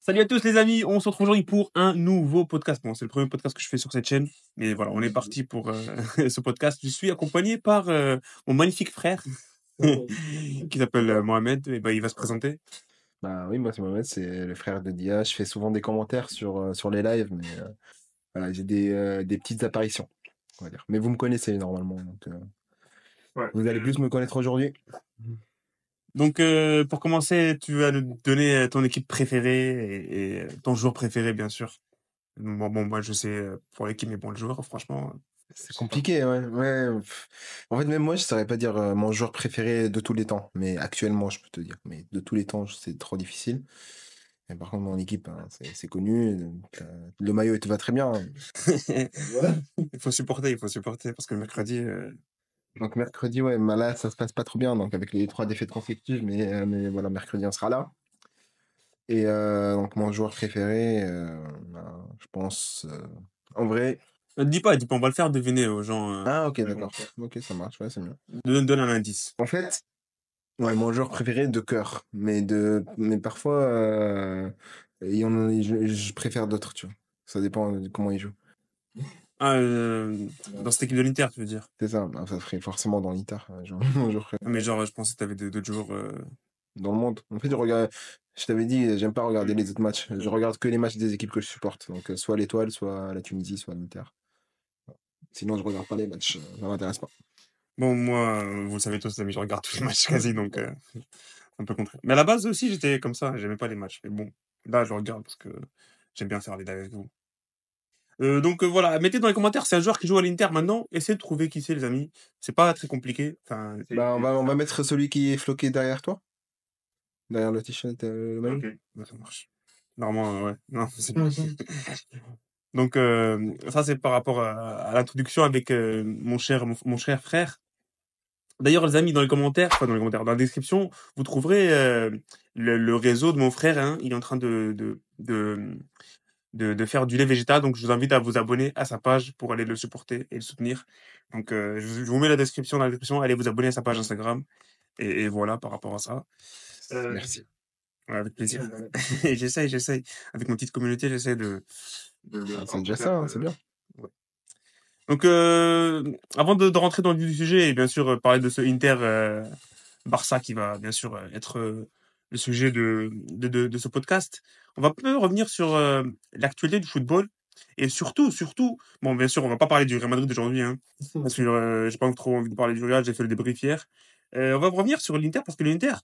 Salut à tous les amis, on se retrouve aujourd'hui pour un nouveau podcast. Bon, c'est le premier podcast que je fais sur cette chaîne, mais voilà, on est parti pour ce podcast. Je suis accompagné par mon magnifique frère qui s'appelle Mohamed. Et ben, il va se présenter. Bah oui, moi c'est Mohamed, c'est le frère de Dia. Je fais souvent des commentaires sur les lives, mais voilà, j'ai des petites apparitions, on va dire. Mais vous me connaissez normalement, donc Ouais. vous allez plus me connaître aujourd'hui. Donc, pour commencer, tu vas nous donner ton équipe préférée et ton joueur préféré, bien sûr. Bon, moi, je sais pour l'équipe, mais bon, le joueur, franchement, C'est je sais pas. compliqué, ouais. En fait, même moi, je saurais pas dire mon joueur préféré de tous les temps, mais actuellement, je peux te dire. Mais de tous les temps, c'est trop difficile. Et par contre, mon équipe, hein, c'est connu. Donc, le maillot, il te va très bien, hein. Voilà. Il faut supporter, parce que le mercredi, Donc mercredi, ouais, bah là, ça se passe pas trop bien, donc avec les 3 défaites consécutives, mais voilà, mercredi, on sera là. Et donc mon joueur préféré, ben, je pense, en vrai. dis pas, on va le faire deviner aux gens. Ah ok, Aux d'accord. commentaires. Ok, ça marche, ouais, c'est bien. Donne un indice. En fait, ouais, mon joueur préféré de cœur, mais parfois, je préfère d'autres, tu vois. Ça dépend de comment il joue. Ah, dans cette équipe de l'Inter, tu veux dire. C'est ça, bah, ça serait forcément dans l'Inter, mon joueur Ah, mais genre, je pensais que t'avais d'autres joueurs. dans le monde. En fait, je t'avais dit, j'aime pas regarder les autres matchs. Je regarde que les matchs des équipes que je supporte. Donc, soit l'Étoile, soit la Tunisie, soit l'Inter. Sinon, je regarde pas les matchs. Ça m'intéresse pas. Bon, moi, vous le savez tous, les amis, je regarde tous les matchs quasi, donc un peu contraire. Mais à la base aussi, j'étais comme ça, j'aimais pas les matchs. Mais bon, là, je regarde parce que j'aime bien faire les lives avec vous. Donc voilà, mettez dans les commentaires, c'est un joueur qui joue à l'Inter maintenant. Essayez de trouver qui c'est, les amis. C'est pas très compliqué. Enfin, Bah, on va mettre celui qui est floqué derrière toi. Derrière le t-shirt, le maillot. ok, bah, ça marche. Normalement, ouais. Non, c'est bon. Donc ça, c'est par rapport à l'introduction avec mon cher frère. D'ailleurs, les amis, dans les commentaires, enfin dans les commentaires, dans la description, vous trouverez le réseau de mon frère. Hein. Il est en train de faire du lait végétal. Donc, je vous invite à vous abonner à sa page pour aller le supporter et le soutenir. Donc, je vous mets la description dans la description. Allez vous abonner à sa page Instagram. Et voilà par rapport à ça. Merci. Ouais, avec plaisir. Et j'essaye. Avec ma petite communauté, j'essaie Ah, c'est déjà ça, hein, c'est bien. Ouais. Donc, avant de rentrer dans le vif du sujet et bien sûr parler de ce Inter Barça qui va bien sûr être le sujet de ce podcast, on va peu revenir sur l'actualité du football et surtout, bon bien sûr on va pas parler du Real Madrid aujourd'hui, hein, parce que j'ai pas trop envie de parler du Real, j'ai fait le débrief hier. On va revenir sur l'Inter parce que l'Inter,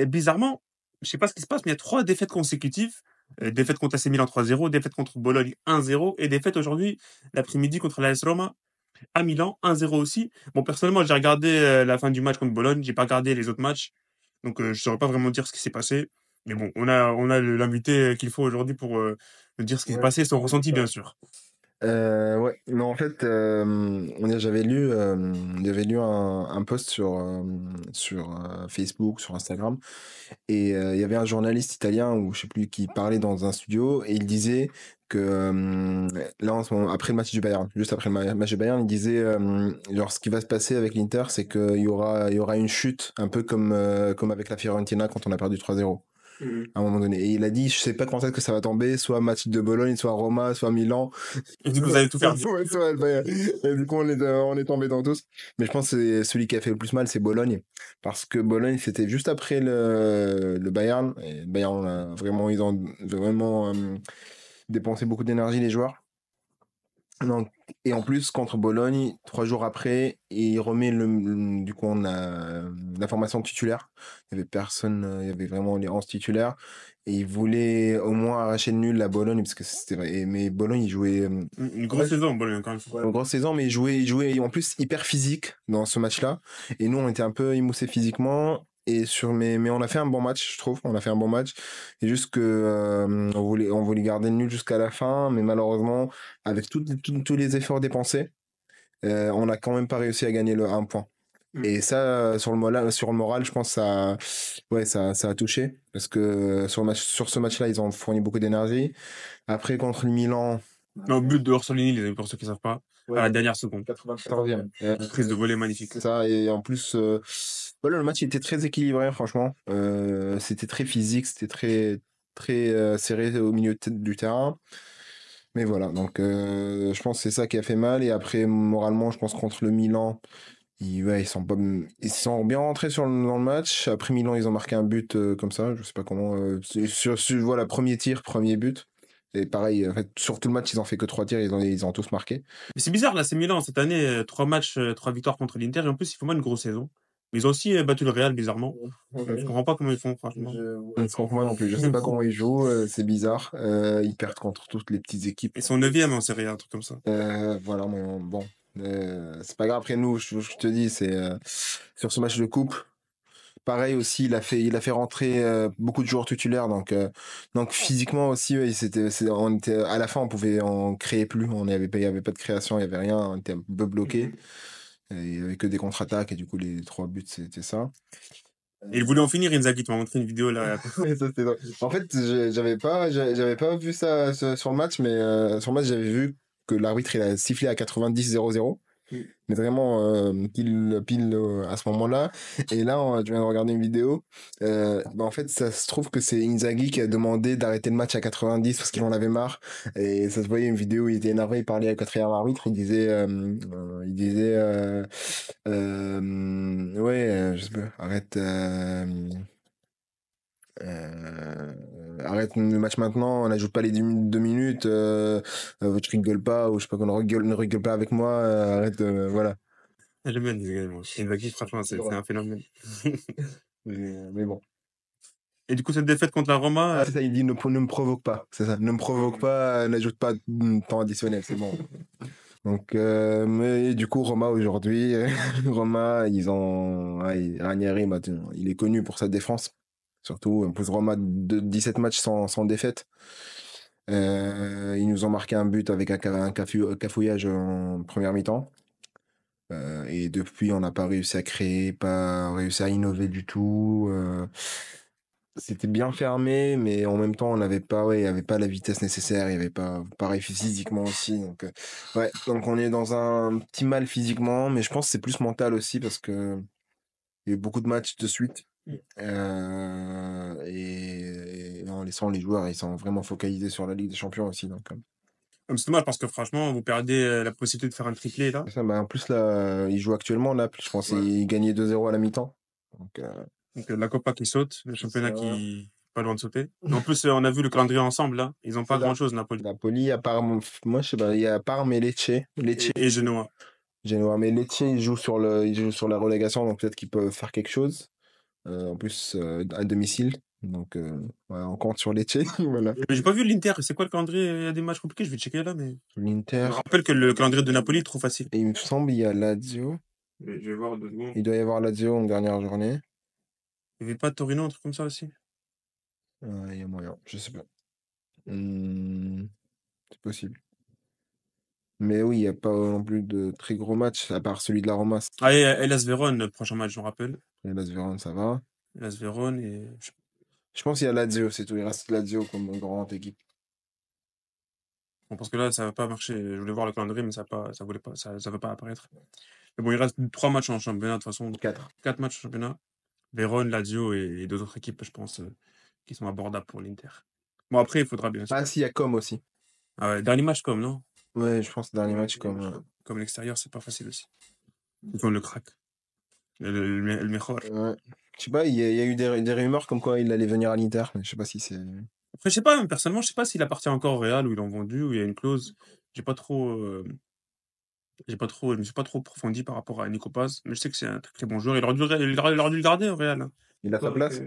bizarrement, je sais pas ce qui se passe, mais il y a 3 défaites consécutives. Défaite contre AC Milan 3-0, défaite contre Bologne 1-0 et défaite aujourd'hui l'après-midi contre l'AS Roma à Milan 1-0 aussi. Bon, personnellement, j'ai regardé la fin du match contre Bologne, j'ai pas regardé les autres matchs, donc je saurais pas vraiment dire ce qui s'est passé. Mais bon, on a l'invité qu'il faut aujourd'hui pour nous dire ce qui s'est Ouais. passé, son ressenti bien sûr. Ouais, non, en fait, j'avais lu un post sur Facebook, sur Instagram, et il y avait un journaliste italien, ou je sais plus, qui parlait dans un studio, et il disait que là, en ce moment, après le match du Bayern, juste après le match du Bayern, il disait, genre, ce qui va se passer avec l'Inter, c'est qu'il y aura une chute, un peu comme avec la Fiorentina quand on a perdu 3-0 à un moment donné. Et il a dit, je sais pas quand est-ce que ça va tomber, soit match de Bologne, soit Roma, soit Milan. Et du coup, vous allez tout faire. Ouais, c'est vrai, le Bayern. Et du coup, on est tombé dans tous. Mais je pense que celui qui a fait le plus mal, c'est Bologne. Parce que Bologne, c'était juste après le Bayern. Et le Bayern, ils ont vraiment dépensé beaucoup d'énergie, les joueurs. Donc, et en plus, contre Bologne, 3 jours après, il remet du coup, on a la formation titulaire. Il y avait personne, il y avait vraiment les 11 titulaires. Et il voulait au moins arracher le nul à Bologne, parce que c'était vrai. Mais Bologne, il jouait Une ouais, grosse saison, Bologne, encore une fois. une grosse saison, mais il jouait en plus hyper physique dans ce match-là. Et nous, on était un peu émoussés physiquement. Mais on a fait un bon match, je trouve. On a fait un bon match. Et juste que on voulait garder le nul jusqu'à la fin, mais malheureusement, avec tous les efforts dépensés, on n'a quand même pas réussi à gagner le 1 point. Mm. Et ça, sur le moral, je pense, ouais, ça a touché. Parce que sur ce match-là, ils ont fourni beaucoup d'énergie. Après, contre le Milan, Non, but de Orsolini, les amis, pour ceux qui savent pas, à la ouais, dernière seconde. 94e. Prise de volée magnifique. C'est ça, et en plus, voilà, le match était très équilibré, franchement. C'était très physique, c'était très. très serré au milieu du terrain. Mais voilà, donc je pense que c'est ça qui a fait mal. Et après, moralement, je pense contre le Milan, ouais, ils sont pas, ils sont bien rentrés dans le match. Après Milan, ils ont marqué un but comme ça, je sais pas comment. Voilà, premier tir, premier but. Et pareil, en fait, sur tout le match, ils ont fait que 3 tirs, ils ont tous marqué. Mais c'est bizarre, là, c'est Milan, cette année, 3 matchs, 3 victoires contre l'Inter, et en plus, ils font pas une grosse saison. Mais ils ont aussi battu le Real, bizarrement. Je comprends pas comment ils font, franchement. Je ne comprends pas non plus. Je sais pas comment ils jouent, c'est bizarre. Ils perdent contre toutes les petites équipes. Ils sont 9e en Serie A, un truc comme ça. Voilà, mais bon, c'est pas grave. Après nous, je te dis, c'est sur ce match de coupe. Pareil aussi, il a fait rentrer beaucoup de joueurs titulaires, donc physiquement aussi, ouais, on était, à la fin, on pouvait en créer plus, il y avait pas de création, il y avait rien, on était un peu bloqué, et il y avait que des contre-attaques, et du coup, les 3 buts, c'était ça. Et ils voulaient en finir, Inzaghi, tu m'as montré une vidéo, là. Ouais, ça, c'était drôle. En fait, j'avais pas vu ça sur le match, mais sur le match, j'avais vu que l'arbitre, il a sifflé à 90-0-0. Mais vraiment, pile à ce moment-là. Et là, je viens de regarder une vidéo. En fait, ça se trouve que c'est Inzaghi qui a demandé d'arrêter le match à 90 parce qu'il en avait marre. Et ça se voyait une vidéo où il était énervé, il parlait au quatrième arbitre. Ouais, je sais pas, arrête le match maintenant, on n'ajoute pas les 2 minutes, tu rigoles pas, ou je sais pas, ne rigole pas avec moi, arrête, voilà. J'aime bien Inzaghi, moi. Inzaghi, franchement, c'est un phénomène. Mais bon. Et du coup, cette défaite contre la Roma, C'est ça, il dit ne me provoque pas, c'est ça, ne me provoque pas, n'ajoute pas de temps additionnel, c'est bon. Donc, mais du coup, Roma aujourd'hui, Roma, ouais, Ranieri, il est connu pour sa défense. Surtout, en plus, Roma, 17 matchs sans défaite. Ils nous ont marqué un but avec un cafouillage en première mi-temps. Et depuis, on n'a pas réussi à créer, pas réussi à innover du tout. C'était bien fermé, mais en même temps, on n'avait pas, ouais, il y avait pas la vitesse nécessaire, il y avait pas, pareil physiquement aussi. Donc, ouais, donc on est dans un petit mal physiquement, mais je pense que c'est plus mental aussi parce que il y a eu beaucoup de matchs de suite. Et en laissant les joueurs, ils sont vraiment focalisés sur la Ligue des Champions aussi. Donc, c'est dommage parce que franchement, vous perdez la possibilité de faire un triplé, là. ça, en plus, là, ils jouent actuellement, Naples. Je pense Ouais. qu'ils gagnaient 2-0 à la mi-temps. Donc, Donc, la Copa qui saute, le championnat ça. qui est pas loin de sauter. Et en plus, on a vu le calendrier ensemble, là. Ils ont pas C'est ça. grand-chose, Napoli. Napoli, à part, moi, je sais pas, il y a Parme et Lecce. Et Genoa. Genoa, mais Lecce, ils jouent sur la relégation, donc peut-être qu'ils peuvent faire quelque chose. En plus, à domicile. Donc, ouais, on compte sur Lecce. Voilà. Mais j'ai pas vu l'Inter. C'est quoi le calendrier? Il y a des matchs compliqués, je vais checker là, mais. Je L'Inter. me rappelle que le calendrier de Napoli est trop facile. Et il me semble, il y a Lazio. Je vais voir 2 secondes. Il doit y avoir Lazio en dernière journée. Il y avait pas Torino, un truc comme ça aussi? Il y a moyen, je sais pas. C'est possible. Mais oui, il n'y a pas non plus de très gros matchs, à part celui de la Roma. Ah, et Hellas Vérone, le prochain match, je me rappelle. Et Las Vérone, ça va. Hellas Vérone et. Je pense qu'il y a Lazio, c'est tout. Il reste Lazio comme une grande équipe. Bon, parce que là, ça va pas marcher. Je voulais voir le calendrier, mais ça voulait pas, ça veut pas apparaître. Mais bon, il reste 3 matchs en championnat, de toute façon. 4. 4 matchs en championnat. Vérone, Lazio et 2 autres équipes, je pense, qui sont abordables pour l'Inter. Bon, après, il faudra bien sûr. Ah si, il y a Com aussi. Ah ouais, dernier match comme, non? Ouais, je pense dernier match comme. Comme l'extérieur, c'est pas facile aussi. Ils ont le crack. Le Mejor. Ouais. Je sais pas, il y a eu des rumeurs comme quoi il allait venir à l'Inter, mais je sais pas si c'est. Après, je sais pas, personnellement, je sais pas s'il appartient encore au Real ou ils l'ont vendu ou il y a une clause. J'ai pas trop, je me suis pas trop approfondi par rapport à Nico Paz, mais je sais que c'est un très, très bon joueur. Il aurait dû le garder au Real, hein. Il a sa place.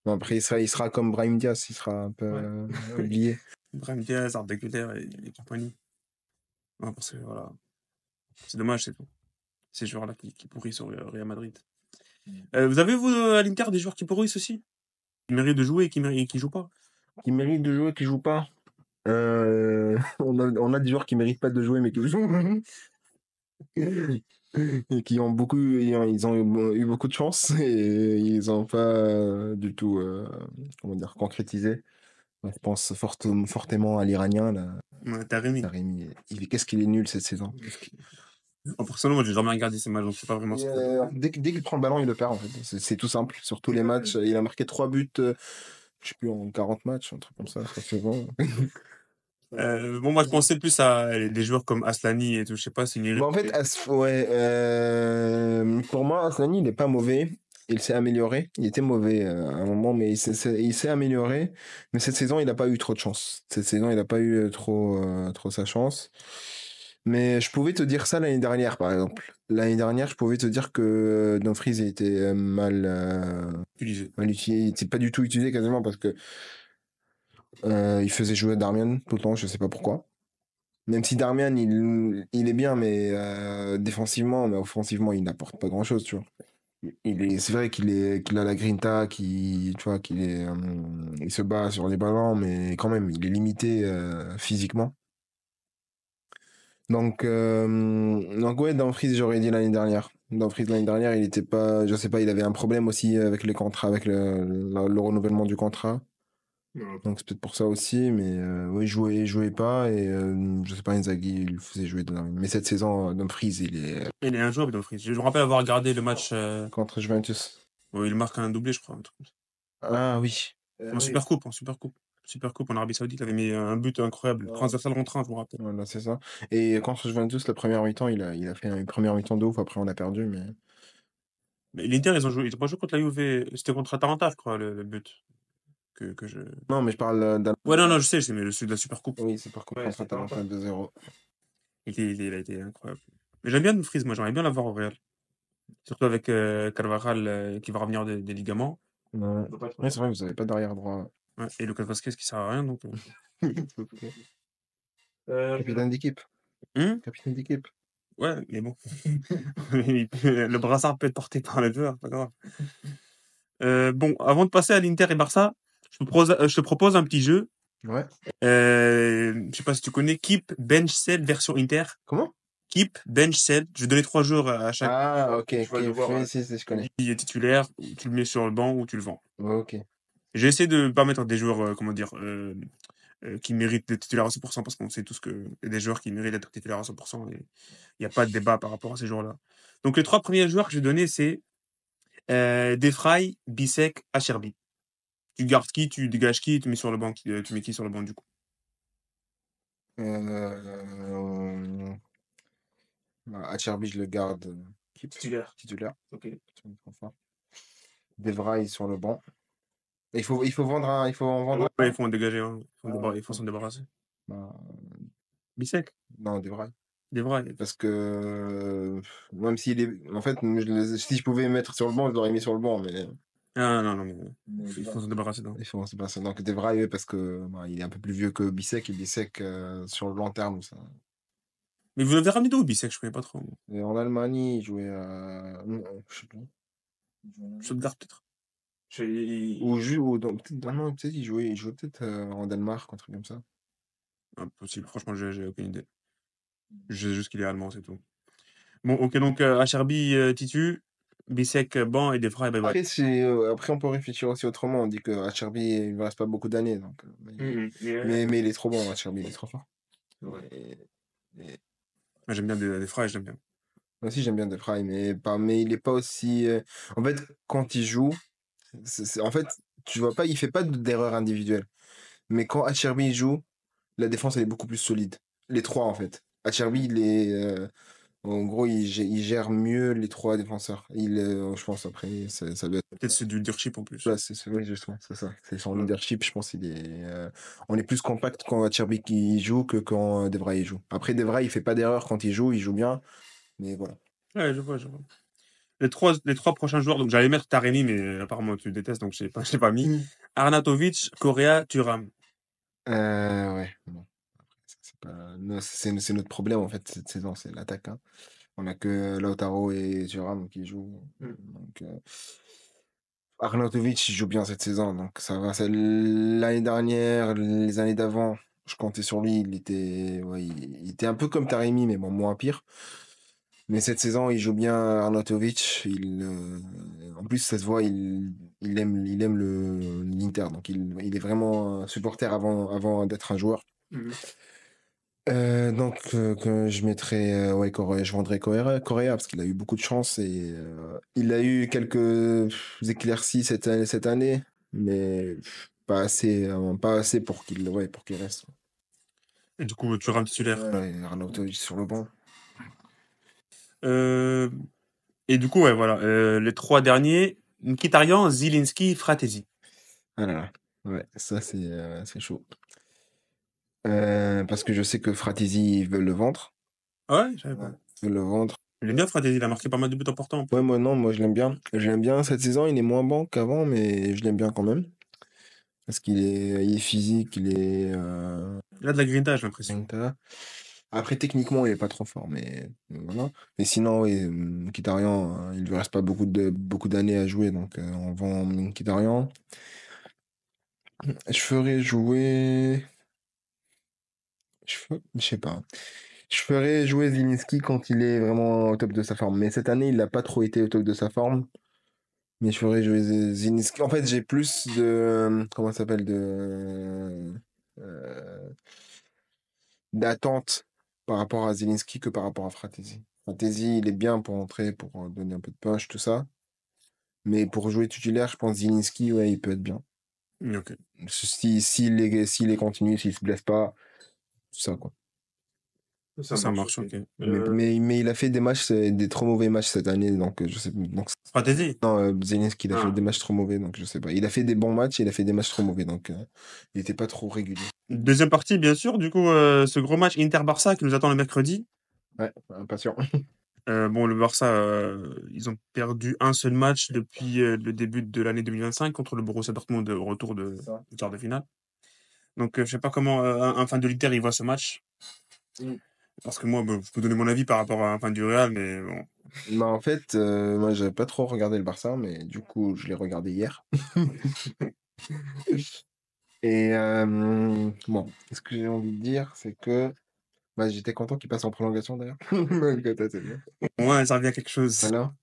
Bon, après, il sera comme Brahim Diaz, il sera un peu oublié. Brahim Diaz, Arda Güler et compagnie. Ouais, parce que voilà, c'est dommage, c'est tout. Ces joueurs-là qui pourrissent au Real Madrid. Vous avez, vous, à l'Inter, des joueurs qui pourrissent aussi? Qui méritent de jouer et qui jouent pas? Qui mérite de jouer, qui joue pas. On a des joueurs qui méritent pas de jouer, mais qui jouent. Et qui ont eu beaucoup de chance et ils ont pas du tout, comment dire, concrétisé. Je pense fortement à l'Iranien, là. Ouais, Taremi. Taremi, qu'est-ce qu'il est nul cette saison. Personnellement, moi, j'ai jamais regardé ces matchs, donc c'est pas vraiment Dès qu'il prend le ballon, il le perd en fait. C'est tout simple. Sur tous les matchs, il a marqué 3 buts je sais plus, en 40 matchs, un truc comme ça c'est bon. Bon, moi, je pensais plus à des joueurs comme Aslani et tout. Je sais pas, c'est une Bah, en fait, ouais, pour moi, Aslani, il n'est pas mauvais. Il s'est amélioré. Il était mauvais à un moment, mais il s'est amélioré. Mais cette saison, il n'a pas eu trop de chance. Cette saison, il n'a pas eu trop sa chance. Mais je pouvais te dire ça l'année dernière, par exemple. L'année dernière, je pouvais te dire que Dumfries il était utilisés. mal utilisé. Il n'était pas du tout utilisé quasiment parce que il faisait jouer Darmian tout le temps. Je sais pas pourquoi. Même si Darmian, il est bien, mais défensivement, mais offensivement, il n'apporte pas grand-chose, tu vois. C'est vrai qu'il a la grinta, tu vois, il se bat sur les ballons, mais quand même, il est limité physiquement. Donc ouais, Dumfries, j'aurais dit l'année dernière. Dumfries, l'année dernière, il était pas, je sais pas, il avait un problème aussi avec les contrats, avec le renouvellement du contrat. Donc c'est peut-être pour ça aussi, mais oui, il jouait pas et je sais pas, Inzaghi, il le faisait jouer de là. Mais cette saison, Dumfries, il est Il est injouable, Dumfries. Je me rappelle avoir regardé le match contre Juventus. où il marque un doublé, je crois. Un truc comme ça. Ah oui. En Super Coupe, en Super Coupe. Super Coupe en Arabie Saoudite, il avait mis un but incroyable. Transversal rentrant, je me rappelle. Voilà, c'est ça. Et contre Juventus, la première mi-temps, il a fait une première mi-temps de ouf, après on a perdu, mais... Mais l'Inter, ils ont pas joué contre la Juve. C'était contre Atalanta, je crois, le but que je. Non, mais je parle d'un... Ouais, non, non, je sais, mais celui de la Super Coupe. Oui, c'est par contre contre Atalanta 2-0. Il a été incroyable. Mais j'aime bien Dumfries, moi, j'aimerais bien l'avoir au Real. Surtout avec Carvajal qui va revenir des ligaments. Ouais. Ouais, c'est vrai, vous avez pas d'arrière droit. Ouais, et Lucas Vasquez qui sert à rien, donc. Capitaine d'équipe. Hum. Capitaine d'équipe. Ouais, mais bon. Le brassard peut être porté par les joueurs, pas grave. Bon, avant de passer à l'Inter et Barça, je te propose un petit jeu. Ouais. Je sais pas si tu connais Keep Bench Set version Inter. Comment? Keep Bench Set. Je vais donner 3 jours à chaque Ah, ok, tu vas devoir, oui, si, je connais. qui est titulaire, tu le mets sur le banc ou tu le vends. Ok. J'ai essayé de pas mettre des joueurs, comment dire, qui méritent d'être titulaires à 100% parce qu'on sait tous qu'il y a des joueurs qui méritent d'être titulaires à 100% et il n'y a pas de débat par rapport à ces joueurs-là. Donc les 3 premiers joueurs que je vais donner, c'est Defray, Bissek, Acherbi. Tu gardes qui, tu dégages qui, tu mets sur le banc, tu mets qui sur le banc du coup. Euh... Acerbi, je le garde Titulaire. titulaire. Ok. Enfin. Devra, sur le banc. Il faut en vendre Ouais, un. il faut en dégager un. Il faut s'en débarrasser. Bah, Bissek, non, Devra. Devray. Parce que même s'il est. En fait, si je pouvais mettre sur le banc, je l'aurais mis sur le banc, mais Ah non, non, mais il faut s'en débarrasser d'un. il faut c'est pas ça. Donc Devra, oui, parce que bah, il est un peu plus vieux que Bissek, et Bissek sur le long terme, ça. Mais vous l'avez ramené d'où, Bissek? Je connais pas trop. Et en Allemagne, il jouait à. Non, je sais plus. Stuttgart, peut-être. Non, peut-être il jouait peut-être en Danemark, un truc comme ça. Impossible. Franchement, j'ai aucune idée. Je sais juste qu'il est allemand, c'est tout. Bon, ok, donc Acherbi, Titu, Bissek, banc et Devray, bye bye. Après, on peut réfléchir aussi autrement. On dit que Acerbi, il ne reste pas beaucoup d'années. Donc, mais il est trop bon, Acerbi, il est trop fort. Et, et- Ah, j'aime bien Devray, j'aime bien. moi aussi, j'aime bien De Vrij, mais il est pas aussi. En fait, quand il joue, en fait, tu vois pas, il fait pas d'erreur individuelle. Mais quand Acerbi joue, la défense, elle est beaucoup plus solide. Les trois, en fait. Acerbi, en gros, il gère mieux les trois défenseurs. Je pense, après, ça doit être. Peut-être c'est du leadership en plus. Ouais, oui, justement, c'est ça. C'est son leadership, je pense, on est plus compact quand Acerbi qui joue que quand De Vrij joue. Après, De Vrij, il fait pas d'erreur quand il joue bien, mais voilà. Ouais, je vois, je vois. Les trois prochains joueurs, donc j'allais mettre Taremi, mais apparemment tu détestes, donc je l'ai pas mis. Arnautovic, Correa, Thuram. Ouais, bon, c'est pas... non, c'est notre problème, en fait, cette saison, c'est l'attaque, hein. On a que Lautaro et Thuram qui jouent. Donc, Arnautovic, il joue bien cette saison, donc ça va. L'année dernière, les années d'avant, je comptais sur lui. Ouais, il était un peu comme Taremi, mais bon, moins pire. Mais cette saison, il joue bien Arnautovic. En plus, ça se voit, il aime l'Inter, donc il est vraiment un supporter avant d'être un joueur. Donc, que je mettrais, ouais, Correa, je vendrais Correa parce qu'il a eu beaucoup de chance et il a eu quelques éclaircies cette année, mais pas assez pour qu'il reste. Et du coup, Thuram titulaire. Ouais, Arnautovic sur le banc. Euh, et du coup, ouais, voilà. Les trois derniers, Mkhitaryan, Zielinski, Fratesi. Ah là là. Ouais, ça c'est chaud. Parce que je sais que Fratesi ils veulent le vendre. Ah ouais, je savais Ouais. pas. Ils veulent le vendre. Il aime bien Fratesi, il a marqué pas mal de buts importants. Ouais, moi non, moi je l'aime bien. Je l'aime bien cette saison, il est moins bon qu'avant, mais je l'aime bien quand même. Parce il est physique, il est Il a de la grinta, j'ai l'impression. grinta. Après, techniquement, il est pas trop fort, mais voilà. Mais sinon, oui, Mkhitaryan, il lui reste pas beaucoup d'années à jouer, donc on vend Mkhitaryan. Je ferais jouer. Je sais pas. Je ferais jouer Zielinski quand il est vraiment au top de sa forme. Mais cette année, il n'a pas trop été au top de sa forme. Mais je ferais jouer Zielinski. En fait, j'ai plus de. Comment ça s'appelle euh, d'attente par rapport à Zielinski que par rapport à Fratesi. Fratesi, il est bien pour entrer, pour donner un peu de punch, tout ça. Mais pour jouer titulaire, je pense Zielinski, ouais, il peut être bien. Ok. S'il est continu, s'il se blesse pas, tout ça, quoi. Ça marche, ok. Mais il a fait des matchs, des trop mauvais matchs cette année, donc je sais. Donc, Fratesi. non, Zelensky, il a fait des matchs trop mauvais, donc je sais pas. Il a fait des bons matchs, il a fait des matchs trop mauvais, donc il était pas trop régulier. Deuxième partie, bien sûr. Du coup, ce gros match Inter-Barça qui nous attend le mercredi. Ouais, impatient. Bon, le Barça, ils ont perdu un seul match depuis le début de l'année 2025 contre le Borussia Dortmund au retour C'est ça. du quart de finale. Donc, je sais pas comment un fan de l'Inter il voit ce match. Mm. Parce que moi, bon, je peux donner mon avis par rapport à un fan du Real, mais bon. Bah, en fait, moi, j'avais pas trop regardé le Barça, mais du coup, je l'ai regardé hier. Et bon, ce que j'ai envie de dire, c'est que bah, j'étais content qu'il passe en prolongation d'ailleurs. Que t'as bien. Ouais, ça revient à quelque chose. Voilà.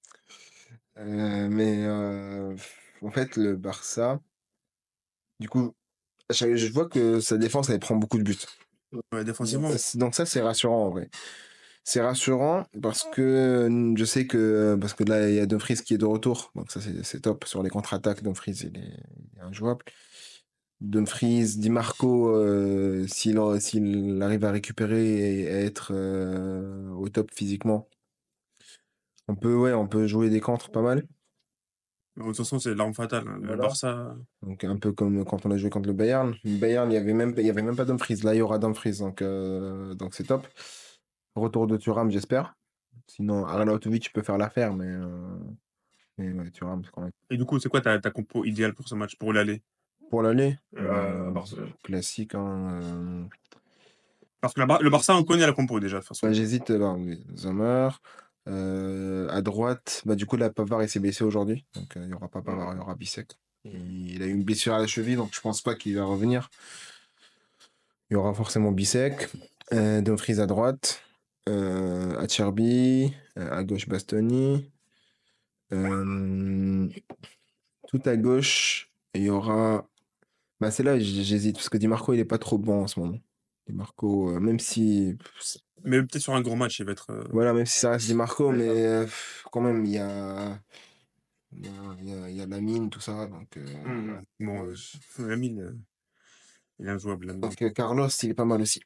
Mais en fait, le Barça, du coup, je vois que sa défense, elle prend beaucoup de buts. Ouais, défensivement. Donc ça, c'est rassurant en vrai. C'est rassurant parce que je sais que parce que là, il y a Dumfries qui est de retour. Donc ça, c'est top. Sur les contre-attaques, Dumfries, il est injouable. Dumfries, Di Marco, s'il arrive à récupérer et à être au top physiquement, on peut jouer des contres pas mal. De toute façon, c'est l'arme fatale, hein. Le Voilà. Barça. Donc un peu comme quand on a joué contre le Bayern. Le Bayern, il y avait même pas Dumfries. Là, il y aura Dumfries, donc c'est top. Retour de Thuram, j'espère. Sinon, Arnautovic peut faire l'affaire, mais ouais, Thuram, c'est quand même. Et du coup, c'est quoi ta compo idéale pour ce match, pour l'aller? Pour l'aller, À Barcelone. classique, hein. Parce que le Barça, on connaît la compo déjà, de toute façon. Bah, j'hésite, bah, oui, Sommer. À droite, bah, du coup, là, Pavard, il s'est blessé aujourd'hui. Donc, il n'y aura pas Pavard, il y aura Bissek. Il a eu une blessure à la cheville, donc je pense pas qu'il va revenir. Il y aura forcément Bissek. Dumfries à droite. Acerbi. À gauche, Bastoni. Euh, tout à gauche, il y aura. Bah, c'est là, j'hésite, parce que Di Marco, il est pas trop bon en ce moment. Di Marco, même si. Mais peut-être sur un gros match, il va être. Voilà, même si ça reste Di Marco, mais quand même, il y a la mine, tout ça. Donc, Bon, Lamine, il est injouable, Lamine. donc, Carlos, il est pas mal aussi.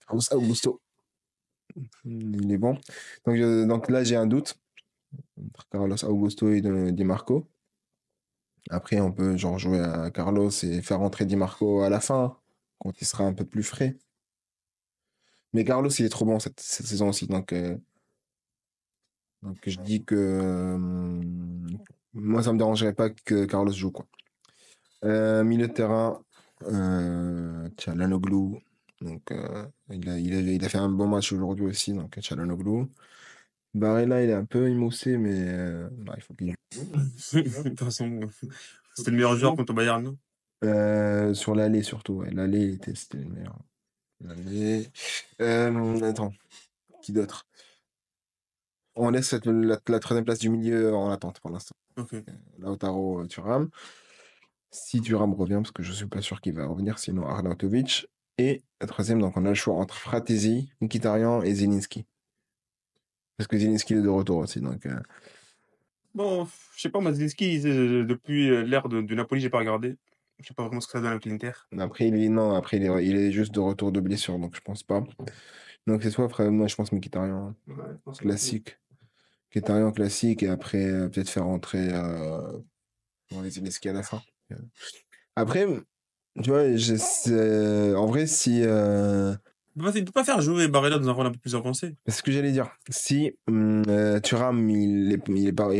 Carlos Augusto, il est bon. Donc là, j'ai un doute entre Carlos Augusto et Di Marco. Après, on peut genre jouer à Carlos et faire rentrer Di Marco à la fin, quand il sera un peu plus frais. Mais Carlos, il est trop bon cette saison aussi. Donc je dis que moi, ça me dérangerait pas que Carlos joue, quoi. Milieu de terrain, Çalhanoğlu. Donc, il a fait un bon match aujourd'hui aussi, donc Çalhanoğlu. Barella, il est un peu émoussé, mais bah, il faut qu'il De toute façon, c'était le meilleur joueur contre le Bayern, non? sur l'aller surtout. Ouais. L'aller, c'était le meilleur. L'aller. Attends, qui d'autre? On laisse la troisième place du milieu en attente pour l'instant. Ok. Lautaro, Thuram. Si Thuram revient, parce que je suis pas sûr qu'il va revenir, sinon Arnautovic. Et la troisième, donc on a le choix entre Fratesi, Mkhitaryan et Zielinski. Parce que Zielinski est de retour aussi, donc Bon, je sais pas, Mazelinski, depuis l'ère du Napoli, j'ai pas regardé. Je sais pas comment ce que ça donne avec l'Inter. Après, non, après, il est juste de retour de blessure, donc je pense pas. Donc c'est soit, frère, moi je pense Mkhitaryan, Ouais, je pense que classique. Mkhitaryan classique, et après, peut-être faire rentrer dans les Zelensky à la fin. Après, tu vois, en vrai, si. Il peut pas faire jouer Barella dans un rôle un peu plus avancé. C'est ce que j'allais dire. Si Thuram, il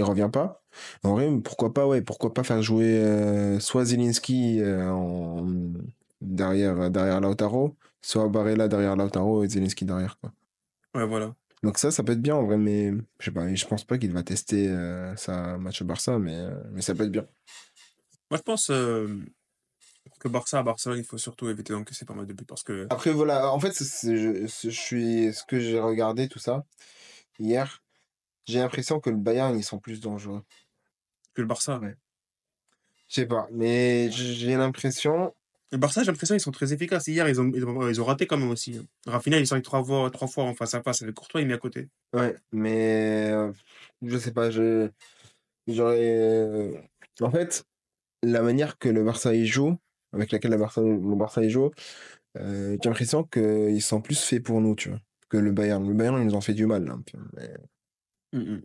revient pas, en vrai, pourquoi pas, ouais, pourquoi pas faire jouer soit Zelensky derrière Lautaro, soit Barella derrière Lautaro et Zelensky derrière, quoi. Ouais, voilà. Donc ça peut être bien en vrai, mais je sais pas, je pense pas qu'il va tester sa match Barça, mais ça peut être bien. Moi, je pense que à Barcelone, il faut surtout éviter d'encaisser pas mal de buts parce que Après, voilà, en fait, ce que j'ai regardé, tout ça, hier, j'ai l'impression que le Bayern, ils sont plus dangereux. le Barça. Ouais. Je sais pas, mais j'ai l'impression. Le Barça, j'ai l'impression qu'ils sont très efficaces. Hier, ils ont raté quand même aussi, hein. Rafinha, il sort trois fois en face à face avec Courtois, il met à côté. Ouais, mais je sais pas, j'aurais. En fait, la manière que le Barça y joue, avec laquelle le Barça y joue, j'ai l'impression qu'ils sont plus faits pour nous, tu vois, que le Bayern. Le Bayern, ils nous ont fait du mal, là, un peu. Mais Mm,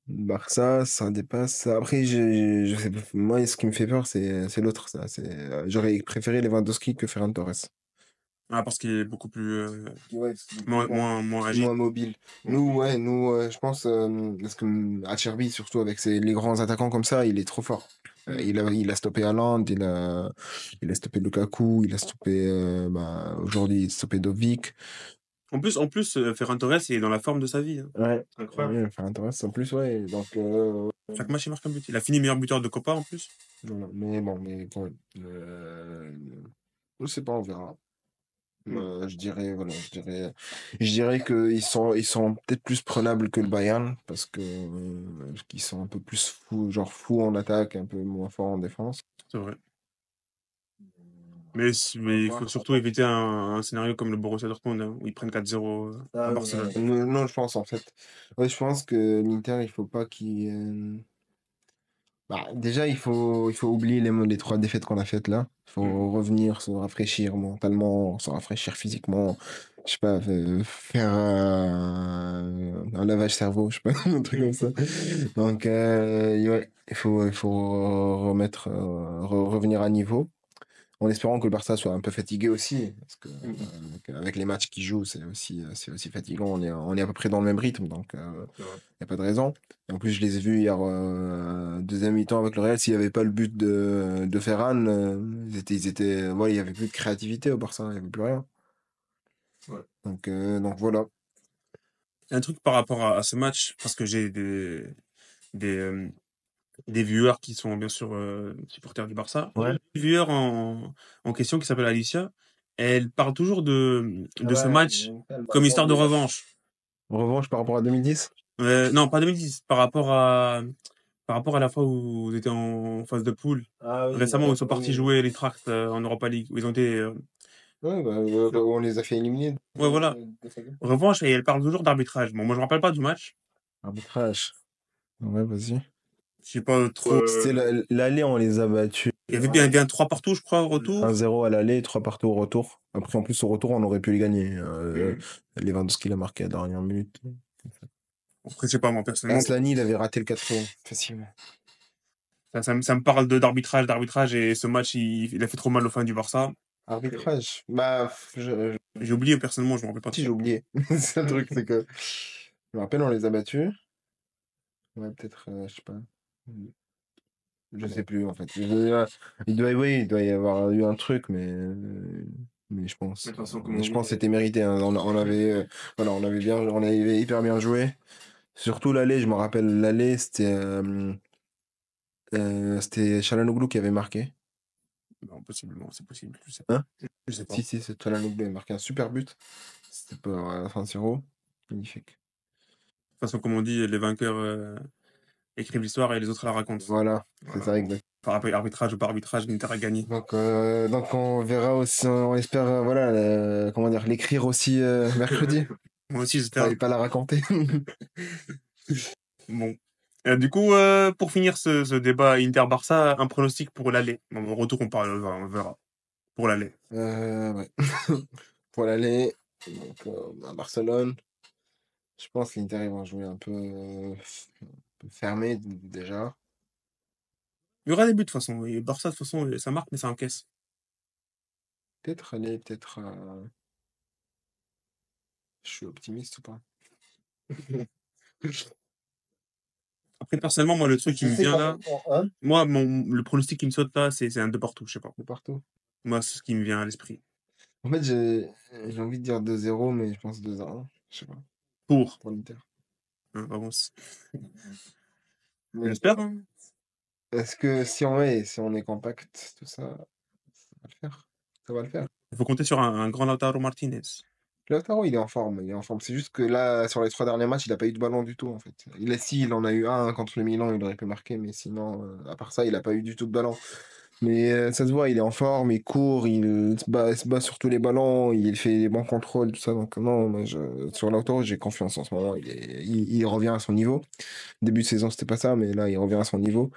le Barça, ça dépasse. Après, je sais pas. Moi, ce qui me fait peur, c'est l'autre, ça. J'aurais préféré Lewandowski que Ferran Torres. Ah, parce qu'il est beaucoup plus Ouais, parce qu'il est plus grand, moins agile. moins mobile. Nous, je pense, parce que Acerbi, surtout avec les grands attaquants comme ça, il est trop fort. Il a stoppé Haaland, il a stoppé Lukaku, il a stoppé, aujourd'hui, il a stoppé Dovic. En plus, Ferran Torres, il est dans la forme de sa vie, hein. Ouais. C'est incroyable. Ouais, enfin, intéressant. En plus, ouais. Donc, Chaque match, il marque un but. Il a fini meilleur buteur de Copa en plus. voilà. Mais bon, mais quand même. Je sais pas, on verra. Je dirais qu'ils sont peut-être plus prenables que le Bayern parce qu'ils sont un peu plus fous, genre fous en attaque, un peu moins forts en défense. C'est vrai. On va Mais il voir. faut surtout éviter un scénario comme le Borussia Dortmund, hein, où ils prennent 4-0 à Barcelone. Non, je pense en fait. Ouais, je pense que l'Inter, il faut pas qu'il. Déjà, il faut oublier les 3 défaites qu'on a faites là. Il Mm. faut revenir, se rafraîchir mentalement, se rafraîchir physiquement. Je sais pas, faire un lavage cerveau, je sais pas, un truc comme ça. Donc, ouais, il faut revenir à niveau. En espérant que le Barça soit un peu fatigué aussi, parce que Mm. avec les matchs qu'ils jouent, c'est aussi fatigant. On est à peu près dans le même rythme, donc il C'est vrai. n'y a pas de raison. Et en plus, je les ai vus hier, deuxième mi-temps avec le Real. S'il n'y avait pas le but de Ferran, voilà, il n'y avait plus de créativité au Barça, il n'y avait plus rien. Ouais. Donc voilà. Un truc par rapport à ce match, parce que j'ai des, euh, des viewers qui sont bien sûr supporters du Barça. Ouais. Une viewer en question qui s'appelle Alicia, elle parle toujours de ce Ouais, match comme histoire de revanche. revanche par rapport à 2010? Non, pas 2010, par rapport à la fois où ils étaient en phase de poule, Ah oui, récemment où ils sont partis oui. jouer les tracts en Europa League, où ils ont été... Ouais, on les a fait éliminer. ouais, voilà. Revanche, et elle parle toujours d'arbitrage. Bon, moi, je me rappelle pas du match. Arbitrage. Ouais, vas-y. Je sais pas trop... C'était l'aller, on les a battus il y avait bien 3 partout, je crois, au retour. 1-0 à l'aller, 3 partout au retour. Après, en plus, au retour, on aurait pu les gagner. Lewandowski l'a marqué à la dernière minute. Après, je sais pas, moi, personnellement, Aslani, il avait raté le 4e, facilement. ça me parle d'arbitrage, et ce match, il a fait trop mal aux fans du Barça. Arbitrage. J'ai oublié, personnellement, je me rappelle pas Si, j'ai trop. oublié. C'est le truc, c'est que. Je me rappelle, on les a battus. Ouais, peut-être, je sais pas. Je sais plus, en fait. Oui, il doit y avoir eu un truc, mais je pense. Mais de toute façon, comme Mais on je dit, pense que c'était mérité, hein. Voilà, on avait hyper bien joué. Surtout l'aller, je me rappelle, l'aller, c'était Çalhanoğlu qui avait marqué. non, possiblement, c'est possible, je sais pas. Hein? Je sais pas. Si, si, c'est Çalhanoğlu qui avait marqué un super but. C'était pour San Siro. Magnifique. De toute façon, comme on dit, les vainqueurs écrivent l'histoire et les autres la racontent. Voilà, c'est Voilà, ça, bon. exact. Par arbitrage ou par arbitrage, l'Inter a gagné. Donc on verra aussi, on espère, voilà, comment dire, l'écrire aussi mercredi. Moi aussi, Pas, j'espère. pas la raconter. Bon. Du coup, pour finir ce débat Inter-Barça, un pronostic pour l'aller. Bon, au retour, on verra. Pour l'aller. Ouais. Pour l'aller, donc, à Barcelone, je pense que l'Inter, ils vont jouer un peu fermé déjà. Il y aura des buts de toute façon. Et Barça, de toute façon, ça marque, mais ça encaisse. Peut-être aller, peut-être. Je suis optimiste ou pas? Après, personnellement, moi, le truc qui Je me sais vient pas là, pourquoi, hein? moi, le pronostic qui me saute là, c'est un 2 partout, je sais pas. De partout. Moi, c'est ce qui me vient à l'esprit. En fait, j'ai envie de dire 2-0, mais je pense 2-1. Je sais pas. Pour. Pour l'Inter. Hein, vraiment, Mais j'espère, hein. est-ce que si on est compact, tout ça, ça va le faire. Ça va le faire. Il faut compter sur un grand Lautaro Martinez. Lautaro, il est en forme. Il est en forme. C'est juste que là, sur les 3 derniers matchs, il a pas eu de ballon du tout, en fait. Il en a eu un contre le Milan, il aurait pu marquer, mais sinon, à part ça, il a pas eu du tout de ballon. Mais ça se voit, il est en forme, il court, il se bat sur tous les ballons, il fait les bons contrôles, tout ça. Donc, non, moi, sur Lautaro, j'ai confiance en ce moment. Il revient à son niveau. Début de saison, c'était pas ça, mais là, il revient à son niveau.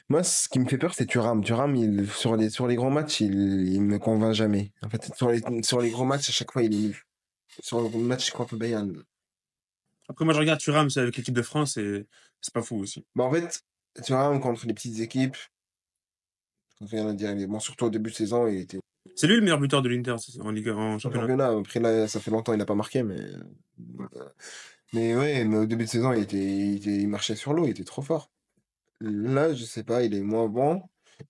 Moi, ce qui me fait peur, c'est Thuram. Thuram, sur les grands matchs, il me convainc jamais. En fait, sur les gros matchs, à chaque fois, il est nul. Sur le match contre le Bayern. Après, moi, je regarde Thuram c'est avec l'équipe de France et c'est pas fou aussi. Bah, en fait, Thuram, contre les petites équipes, rien à dire. Bon, surtout au début de saison, il était C'est lui le meilleur buteur de l'Inter en Ligue, en en championnat. championnat. Après, là, ça fait longtemps, il n'a pas marqué, mais ouais, mais au début de saison, il marchait sur l'eau, il était trop fort. Là, je sais pas, il est moins bon.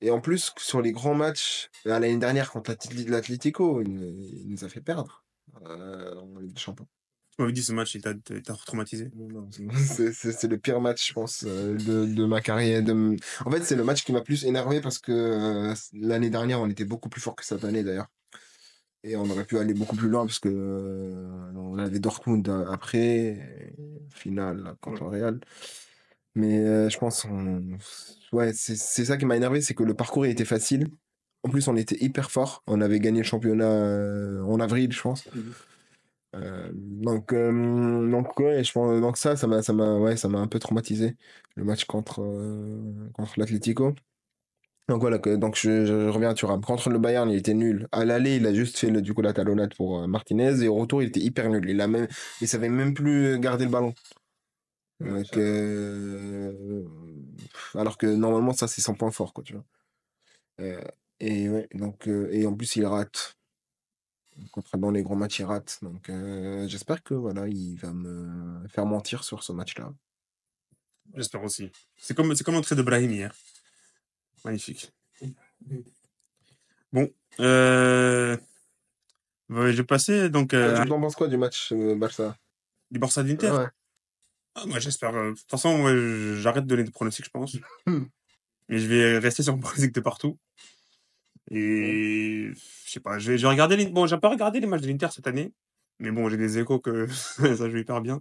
Et en plus, sur les grands matchs, l'année dernière contre l'Atlético, il nous a fait perdre en Ligue des Champions. Tu m'avais dit ce match, il t'a traumatisé. Non, non, c'est le pire match, je pense, de ma carrière. En fait, c'est le match qui m'a plus énervé parce que l'année dernière, on était beaucoup plus fort que cette année d'ailleurs. Et on aurait pu aller beaucoup plus loin parce que on avait Dortmund après, finale là, contre Ouais. le Real. Mais je pense, ouais, c'est ça qui m'a énervé, c'est que le parcours il était facile. En plus, on était hyper fort. On avait gagné le championnat en avril, je pense. Donc ouais, je pense, donc ça m'a un peu traumatisé le match contre l'Atlético. Donc voilà, donc je reviens à Thuram. Contre le Bayern, il était nul. À l'aller, il a juste fait du coup la talonnade pour Martinez et au retour, il était hyper nul. Il savait même plus garder le ballon. Donc, alors que normalement, ça c'est son point fort, quoi, tu vois. Euh, et ouais, donc et en plus il rate. Dans les grands matchs, il rate. Donc j'espère que voilà, il va me faire mentir sur ce match-là. J'espère aussi. C'est comme l'entrée de Brahim hier. Magnifique. Bon, ouais, je vais passer donc Tu t'en penses quoi du match Barça? du Barça d'Inter. Ouais. Ah, moi, j'espère. De toute façon, moi, j'arrête de donner des pronostics, je pense. Hmm. Et je vais rester sur mon pronostic de partout. Et je sais pas, j'ai regardé bon, j'ai pas regardé les matchs de l'Inter cette année, mais bon, j'ai des échos que ça joue hyper bien.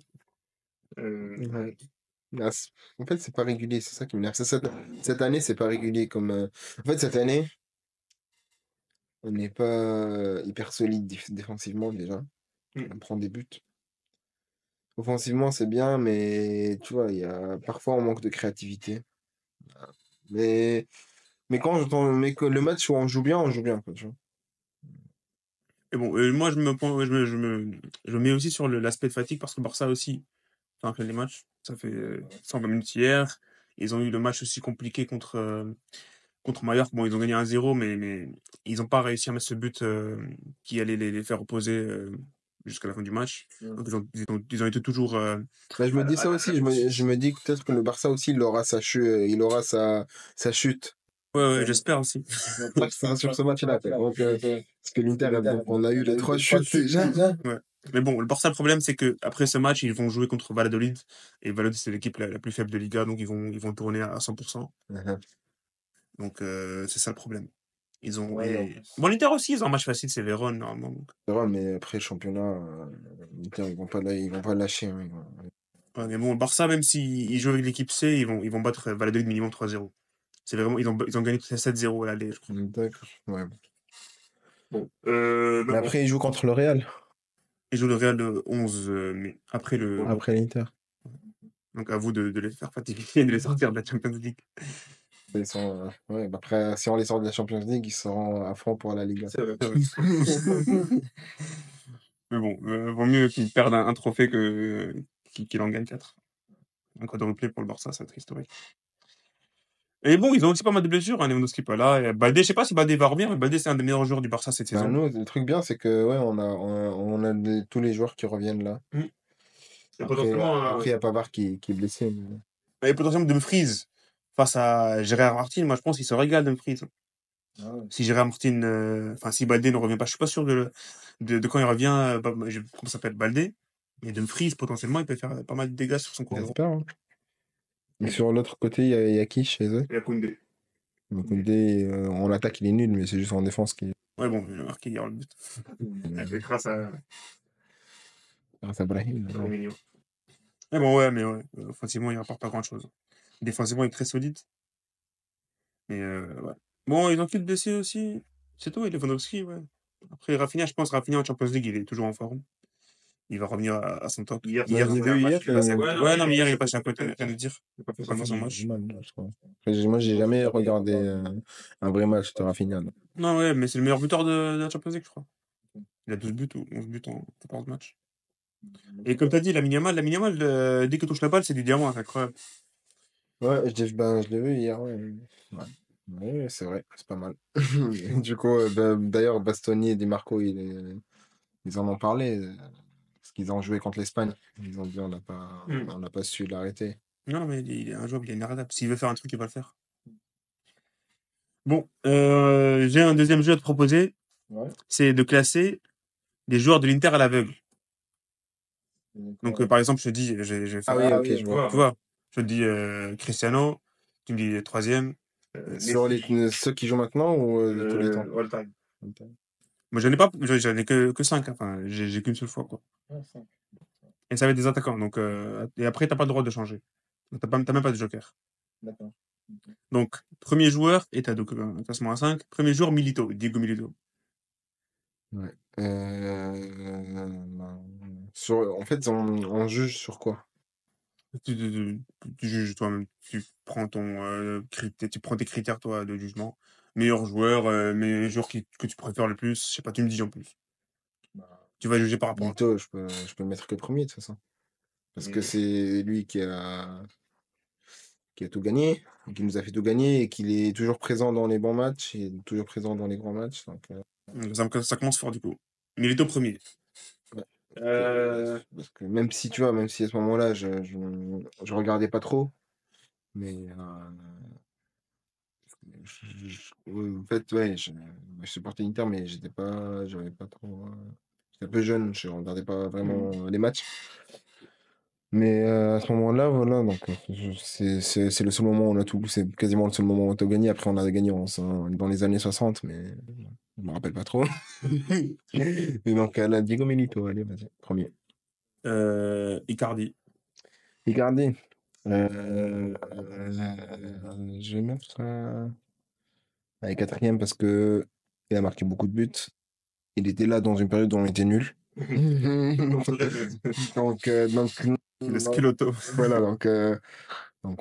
Euh, Ouais. Ah, en fait, c'est pas régulier, c'est ça qui m'énerve. Cette année, c'est pas régulier comme. En fait, cette année, on n'est pas hyper solide défensivement déjà. On mm. prend des buts. Offensivement, c'est bien, mais tu vois, parfois on manque de créativité. Mais, mais que le match où on joue bien, quoi, tu vois. Et bon, moi, je me mets aussi sur l'aspect de fatigue parce que Barça aussi, ça a fait les matchs. Ça fait 120 minutes hier. Ils ont eu le match aussi compliqué contre Mallorca. Bon, ils ont gagné 1-0, mais ils n'ont pas réussi à mettre ce but qui allait les faire reposer jusqu'à la fin du match. Donc, ils ont été toujours Bah, je me dis ça à la aussi, je course. me dis que peut-être que le Barça aussi, il aura sa chute. Ouais, ouais, j'espère aussi. Pas sur ce match-là, quoi. Donc, parce que l'Inter, on a eu les 3 chutes déjà. Ouais. Mais bon, le Barça, le problème, c'est que après ce match, ils vont jouer contre Valladolid. Et Valladolid, c'est l'équipe la plus faible de Liga, donc ils vont tourner à 100%. Mhm. Donc, c'est ça le problème. Ouais, en Bon, plus. l'Inter aussi, ils ont un match facile, c'est Vérone, normalement. Donc. C'est vrai, mais après le championnat, l'Inter, ils vont pas lâcher, hein, Ouais, mais bon, le Barça, même s'ils jouent avec l'équipe C, ils vont battre Valladolid minimum 3-0. C'est vraiment, ils ont gagné 7-0 à l'aller, je crois. D'accord. Ouais. Bon, Mais bon, après, ils jouent contre le Real, ils jouent le Real le 11 mai, après le. après l'Inter. Donc à vous de les faire fatiguer et de les sortir de la Champions League. Ils sont, ouais, bah après, si on les sort de la Champions League, ils seront à fond pour la Liga. C'est vrai. Mais bon, vaut mieux qu'ils perdent un trophée qu'il en gagne 4. Un quadruplé pour le Barça, ça va être historique. Et bon, ils ont aussi pas mal de blessures, hein, Lewandowski pas là. Et Baldé, je sais pas si Baldé va revenir, mais Baldé, c'est un des meilleurs joueurs du Barça cette Ben, saison. nous, le truc bien, c'est que ouais, tous les joueurs qui reviennent là. Mm. Et Après, potentiellement, après, il y a Pavard qui est blessé. et potentiellement Dumfries face à Gérard Martin, moi je pense qu'il se régale Dumfries. Ah ouais. Si Gérard Martin, enfin si Baldé ne revient pas, je suis pas sûr de quand il revient, comment ça s'appelle Baldé. Mais Dumfries, potentiellement, il peut faire pas mal de dégâts sur son cours droit. J'espère, hein. Et Et sur l'autre côté, il y a qui chez eux? il y a Koundé. Donc, Koundé, en attaque, il est nul, mais c'est juste en défense qui. Ouais, bon, il a marqué hier le but. Grâce à Grâce à Brahim. Ouais. Firmino. Mais bon, ouais, offensivement, il rapporte pas grand-chose. Défensivement, il est très solide. Mais ouais. Bon, ils ont qu'ils blessés aussi. C'est tout, et Lewandowski, ouais. Après, Rafinha, je pense, Rafinha en Champions League, il est toujours en forme. Il va revenir à son top. Bah, je l'ai vu hier. Ouais, non, mais hier, il est passé à côté, rien de dire. Il a pas fait son match. Mal, je crois. Après, moi, j'ai jamais regardé un vrai match de Rafinha. Non. Non, ouais, mais c'est le meilleur buteur de la Champions League, je crois. Il a 12 buts ou 11 buts en 14 matchs. Et comme tu as dit, la Yamal, dès qu'il touche la balle, c'est du diamant, c'est incroyable. Ouais, je l'ai vu hier. Ouais, ouais. Ouais, c'est vrai, c'est pas mal. Du coup, d'ailleurs, Bastoni et Di Marco, ils en ont parlé. Parce qu'ils ont joué contre l'Espagne. Ils ont dit on n'a pas su l'arrêter. Non, mais il est injouable, il est inarrêtable. S'il veut faire un truc, il va le faire. Bon, j'ai un deuxième jeu à te proposer. Ouais. C'est de classer des joueurs de l'Inter à l'aveugle. Donc, par exemple, je te dis, je vais Ah faire. oui, ok, je vois. Tu vois, je te dis Cristiano, tu me dis troisième. Sur ceux qui jouent maintenant ou de tous les temps? All time. Moi, j'en ai pas, j'en ai que 5. Enfin, j'ai qu'une seule fois, quoi. Et ça va être des attaquants. Donc, et après, t'as pas le droit de changer. Donc, t'as même pas de joker. D'accord. Donc, premier joueur, et t'as donc un classement à 5. Premier joueur, Milito, Diego Milito. Ouais. Ben, en fait, on juge sur quoi? Tu juges toi-même. Tu prends tu prends tes critères, toi, de jugement. Meilleur joueur, meilleur joueur que tu préfères le plus. Je sais pas, tu me dis en plus. Tu vas juger par rapport à Lito, je peux le mettre que premier de toute façon. Parce que c'est lui qui a tout gagné, qui nous a fait tout gagner et qu'il est toujours présent dans les bons matchs et toujours présent dans les grands matchs. Donc, ça commence fort, du coup. Milito premier. ouais. Euh, Parce que même si tu vois, même si à ce moment-là, je regardais pas trop, mais en fait, ouais, je supportais l'Inter, mais j'avais pas trop. J'étais un peu jeune, je regardais pas vraiment les matchs. Mais à ce moment-là, voilà, donc c'est le seul moment où on a tout, c'est quasiment le seul moment où on a tout gagné. Après, on a gagné dans les années 60, mais je me rappelle pas trop. Et donc, là, Diego Milito, allez, vas-y, premier. Icardi. Icardi, je vais mettre allez, quatrième parce que il a marqué beaucoup de buts. Il était là dans une période où on était nul. Donc, Le Schelotto. voilà, donc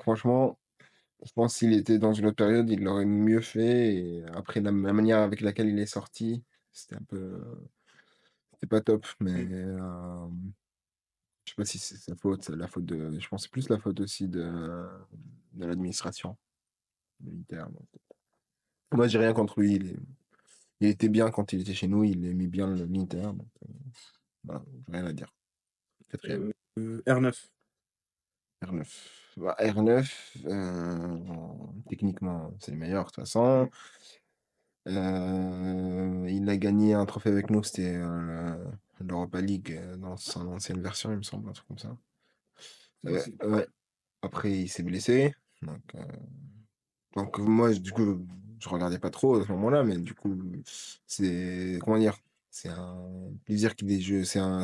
franchement. Je pense qu'il était dans une autre période, il l'aurait mieux fait. Et après, la manière avec laquelle il est sorti, c'était un peu. C'était pas top. Mais je sais pas si c'est sa faute, c'est la faute de. Je pense que c'est plus la faute aussi de l'administration de l'Inter. Donc, moi, j'ai rien contre lui. Il était bien quand il était chez nous, il aimait bien l'Inter. Donc, voilà, j'ai rien à dire. Quatrième. R9. R9. Bah, R9, techniquement, c'est le meilleur de toute façon. Il a gagné un trophée avec nous, c'était l'Europa League dans son ancienne version, il me semble, un truc comme ça. Ouais. Après, il s'est blessé. Donc moi, du coup, je regardais pas trop à ce moment-là, mais du coup, c'est, comment dire, c'est un plaisir qu'il ait joué,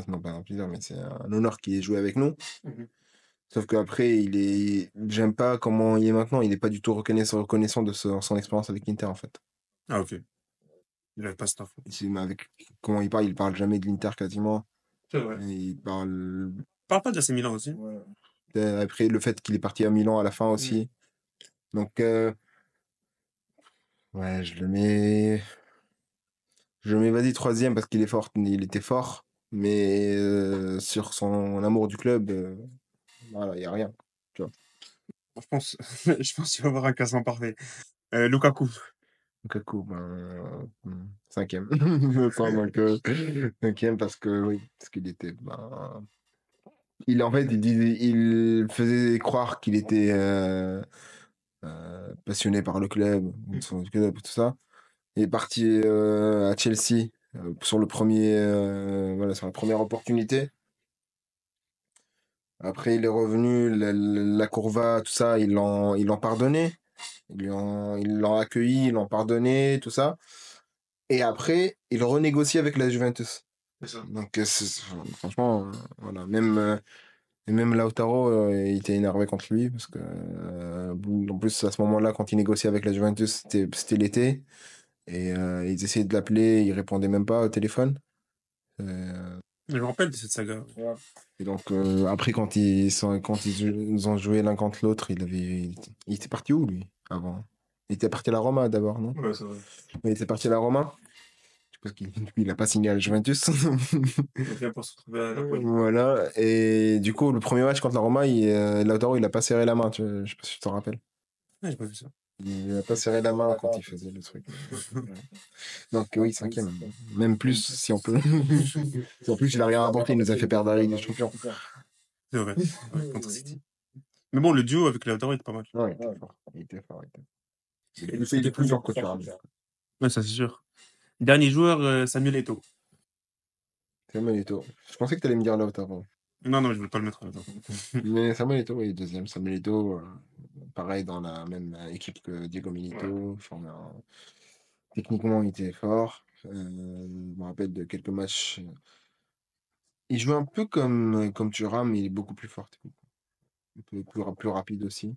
non pas un plaisir, mais c'est un honneur qu'il ait joué avec nous. Mhm. Sauf qu'après, j'aime pas comment il est maintenant, il est pas du tout reconnaissant de son expérience avec l'Inter, en fait. Ah, ok. Il avait pas cette info. Mais avec comment il parle jamais de l'Inter quasiment. C'est vrai. Et il parle. Parle pas de l'AC Milan aussi. Ouais. Après, le fait qu'il est parti à Milan à la fin Mm. aussi. Donc, ouais, je le mets, vas-y, troisième parce qu'il est fort, il était fort. Mais sur son amour du club, voilà, il n'y a rien. Tu vois. Je pense, je pense qu'il va y avoir un classement parfait. Lukaku. Lukaku, ben, cinquième. Enfin, donc, cinquième parce que, oui, parce qu'il était, ben, en fait, il faisait croire qu'il était passionné par le club, tout ça. Il est parti à Chelsea sur voilà, sur la première opportunité. Après, il est revenu, la Courva, tout ça, ils l'ont pardonné. Ils l'ont accueilli, ils l'ont pardonné, tout ça. Et après, il renégocie avec la Juventus. C'est ça. Donc, franchement, voilà. Et même Lautaro, il était énervé contre lui parce que, en plus, à ce moment-là, quand il négociait avec la Juventus, c'était l'été. Et ils essayaient de l'appeler, il répondait même pas au téléphone. Je me rappelle de cette saga. Ouais. Et donc, après, quand ils ont joué l'un contre l'autre, il était parti où, lui, avant? Il était parti à la Roma d'abord, non? Ouais, c'est vrai. Il était parti à la Roma, parce qu'il il a pas signé à la Juventus. Il vient pour se retrouver à Napoli. Voilà. Et du coup, le premier match contre la Roma, Lautaro, il a pas serré la main. Je sais pas si tu t'en rappelles. Ouais, j'ai pas vu ça. Il a pas serré la main quand il faisait le truc. Ouais. Donc, oui, cinquième. Même plus, si on peut. Si en plus, il a rien apporté, il nous a fait perdre la Ligue des Champions. C'est vrai. Ouais, contre City. Mais bon, le duo avec Lautaro était pas mal. Non, il était fort. Il était fort. Il était plus fort que tu as. Ouais, ça c'est sûr. Dernier joueur, Samuel Eto'o. Samuel Eto'o. Je pensais que tu allais me dire Lautaro. Non, non, je vais pas le mettre là. Mais Samuel Eto'o, oui, deuxième. Samuel Eto'o, pareil, dans la même équipe que Diego Milito. Enfin, techniquement, il était fort. Je me rappelle de quelques matchs. Il jouait un peu comme Thuram, mais il est beaucoup plus fort. Un peu plus rapide aussi.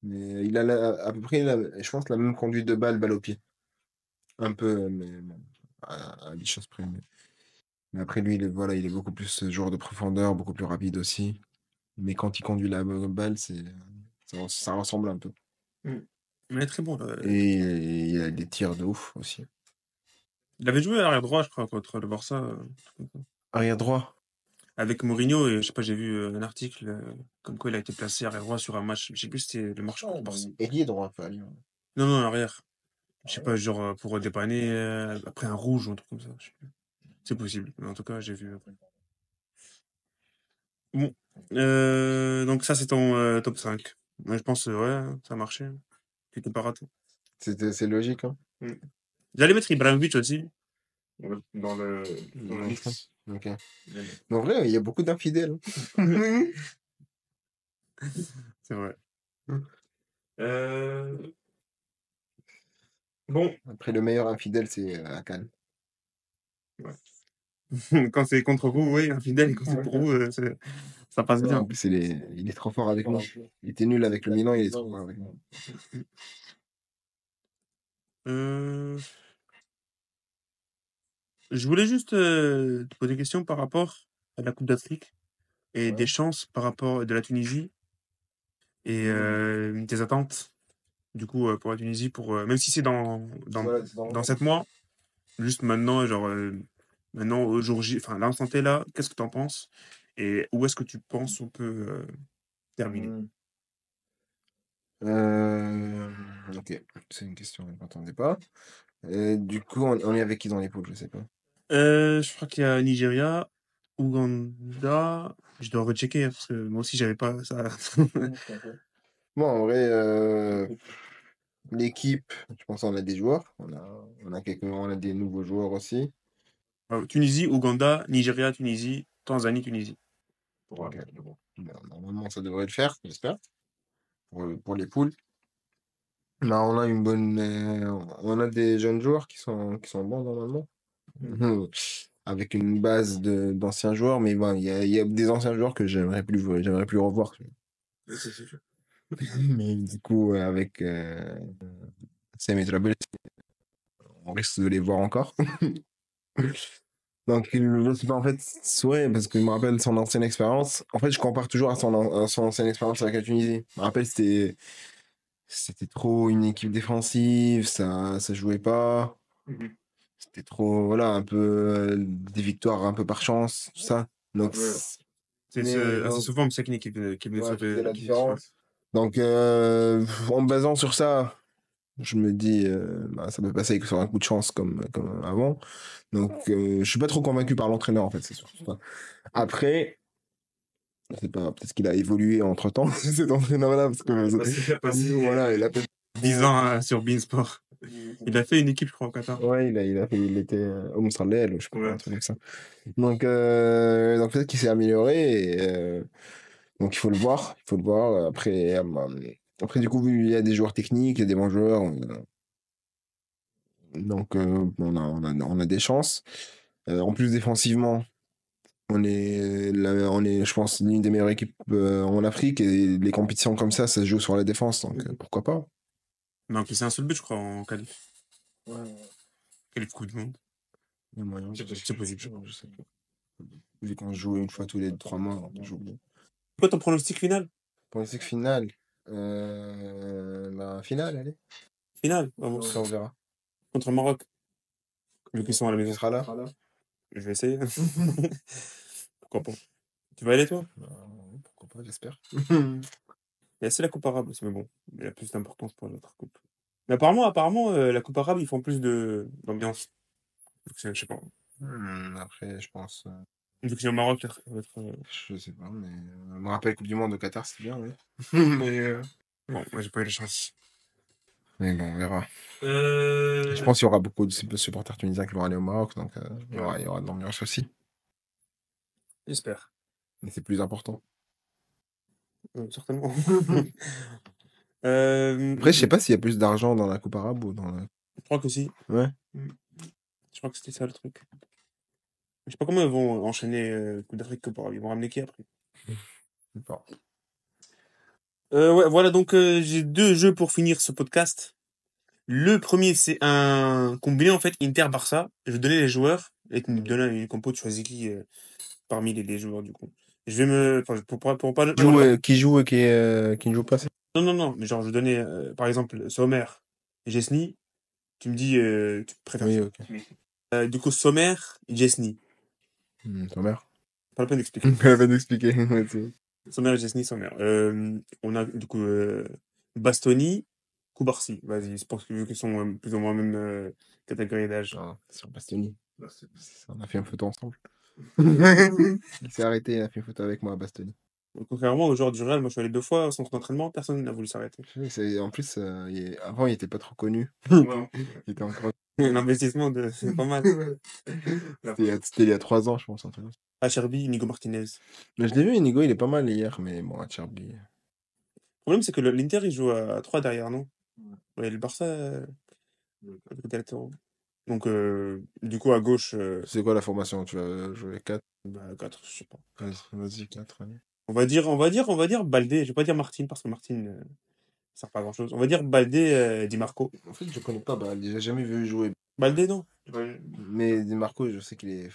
Mais il a à peu près, je pense, la même conduite de balle au pied. Un peu, mais bon, à 10 choses près. Mais après, lui, voilà, il est beaucoup plus joueur de profondeur, beaucoup plus rapide aussi. Mais quand il conduit la balle, ça ressemble un peu. Mm. Mais très bon, là. Et il a des tirs de ouf aussi. Il avait joué à l'arrière droit, je crois, contre le Barça. Arrière droit. Avec Mourinho, et je sais pas, j'ai vu un article comme quoi il a été placé arrière droit sur un match. Je sais plus si c'était le match contre le Barça. Ailier droit, pas Lyon. Non, non, arrière. Je sais pas, genre pour dépanner après un rouge ou un truc comme ça. Je sais plus. C'est possible. Mais en tout cas, j'ai vu après. Bon. Donc ça, c'est ton top 5. Ouais, je pense, ouais, ça a marché. C'était pas raté. C'est logique, hein. Mm. J'allais mettre Ibrahimovic aussi. Ouais, dans la Dans le fond. liste. Ok. Mais en vrai, il y a beaucoup d'infidèles. C'est vrai. Euh, Bon, Après, le meilleur infidèle, c'est Akan. quand c'est contre vous, oui, infidèle, et quand c'est pour vous, ça passe En bien. plus, il est trop fort avec nous. Il était nul avec le Milan, il est trop fort avec nous. Euh, je voulais juste te poser une question par rapport à la Coupe d'Afrique et des Ouais. chances par rapport de la Tunisie et tes attentes, du coup, pour la Tunisie, même si c'est Voilà, c'est dans dans 7 mois, juste maintenant, genre, maintenant, au jour J, enfin, l'instant T là, qu'est-ce que tu en penses? Et où est-ce que tu penses on peut terminer? Hmm. Ok, c'est une question que je ne m'attendais pas. Du coup, on est avec qui dans les poules, je sais pas. Je crois qu'il y a Nigeria, Ouganda. Je dois rechecker hein, parce que moi aussi j'avais pas ça. Bon, en vrai, l'équipe, je pense qu'on a des joueurs. On a des nouveaux joueurs aussi. Tunisie, Ouganda, Nigeria, Tunisie, Tanzanie, Tunisie. Ok, bon. Ben, normalement, ça devrait le faire, j'espère, pour les poules. Ben, on a des jeunes joueurs qui sont bons normalement. Avec une base d'anciens joueurs, mais bon, il y a des anciens joueurs que j'aimerais plus revoir. C'est sûr. Mais du coup, avec Sam et Travel, on risque de les voir encore. Donc, je sais pas, en fait, ouais, parce que je me rappelle son ancienne expérience. En fait, je compare toujours à son ancienne expérience avec la Tunisie. Je me rappelle, c'était trop une équipe défensive, ça jouait pas. Mhm. C'était trop, voilà, un peu des victoires un peu par chance, tout ça. Donc, Ouais. C'est mais assez donc, souvent Msakni qui venait ouais, qui faisait sauver. la Ouais. différence. Donc, en me basant sur ça, je me dis, bah, ça peut passer que sur un coup de chance comme avant. Donc, je suis pas trop convaincu par l'entraîneur, en fait, c'est sûr. Après, je sais pas, peut-être qu'il a évolué entre-temps, cet entraîneur-là, parce que, Il a passé voilà, il a fait 10 ans sur Beansport. Il a fait une équipe, je crois, au Qatar. ouais, il était au Moussardel, je sais pas, un Ouais. truc comme ça. Donc peut-être qu'il s'est amélioré, et, donc il faut le voir, il faut le voir. Après du coup, il y a des joueurs techniques, il y a des bons joueurs, donc on a des chances. En plus, défensivement, on est, je pense, l'une des meilleures équipes en Afrique, et les compétitions comme ça se joue sur la défense, donc pourquoi pas. Donc, c'est un seul but, je crois, en qualif. Ouais, Qualif Coupe du Monde. il y a moyen, C'est possible, je crois. je sais pas. Vu qu'on joue une fois tous les 3 mois, on joue bien. Quoi ton pronostic final? Pour les finale, bah, finale, allez. Final, Après, on vamos. verra. Contre le Maroc, vu qu'ils sont à la Tu maison. seras là? Je vais essayer. Pourquoi pas? Tu vas aller, toi? Bah, pourquoi pas, j'espère. Et c'est la Coupe arabe aussi, mais bon, il y a plus d'importance pour l'autre coupe. Mais apparemment, la Coupe arabe, ils font plus d'ambiance. Donc, je sais pas. Après, je pense, Vu que c'est au Maroc, ça va être, je sais pas, mais je me rappelle Coupe du Monde au Qatar, c'était bien, oui. bon, moi, j'ai pas eu la chance. Mais bon, on verra. Je Euh... pense qu'il y aura beaucoup de supporters tunisiens qui vont aller au Maroc, donc Ouais, il y aura de l'ambiance aussi. j'espère. Mais c'est plus important. Certainement. Après, je sais Je pas s'il y a plus d'argent dans la Coupe arabe ou dans la... crois que si. Ouais. Mm. Je crois que c'était ça le truc. Je sais pas comment ils vont enchaîner Coupe d'Afrique Coupe arabe. Ils vont ramener qui après? Je sais pas. Ouais, voilà, donc j'ai deux jeux pour finir ce podcast. Le premier, c'est un combiné en fait Inter-Barça. Je vais donner les joueurs et tu me donnes une compo, tu choisis qui parmi les joueurs du coup. Je vais enfin, pour pas. Qui ne joue pas, c'est... Non, non, non, mais genre je vais donner par exemple Sommer, Jesny. Tu me dis, tu préfères Oui, qui? ok. Du coup, Sommer, Jesny. Ta mère. Pas la peine d'expliquer. Elle va d'expliquer. Ouais, Sommer, Jesny, Sommer. On a du coup Bastoni, Koubarsi. Vas-y, je pense que vu qu'ils sont plus ou moins même catégorie d'âge. ah, sur Bastoni. On a fait une photo ensemble. Il s'est arrêté, il a fait une photo avec moi à Bastoni. Contrairement aux joueurs du Real, moi je suis allé 2 fois au centre d'entraînement, personne n'a voulu s'arrêter. En plus, avant, il était pas trop connu. Ouais. Il était encore... L'investissement de c'est pas mal. C'était il y a 3 ans, je pense. Un truc comme ça. Acerbi, Inigo Martinez. Mais je l'ai vu, Inigo, il est pas mal hier, mais bon, à Cherby. Le problème c'est que l'Inter il joue à 3 derrière, non? Ouais, le Barça avec des latéraux. Donc du coup à gauche, C'est quoi la formation? Tu vas jouer 4? bah, 4, je sais pas. Vas-y, 4. Allez. On va dire Baldé. Je vais pas dire Martin parce que Martin ça sert pas à grand chose. On va dire Baldé, Di Marco. En fait, je connais pas, bah, j'ai jamais vu jouer. Baldé non? Ouais. Mais Di Marco, je sais qu'il est,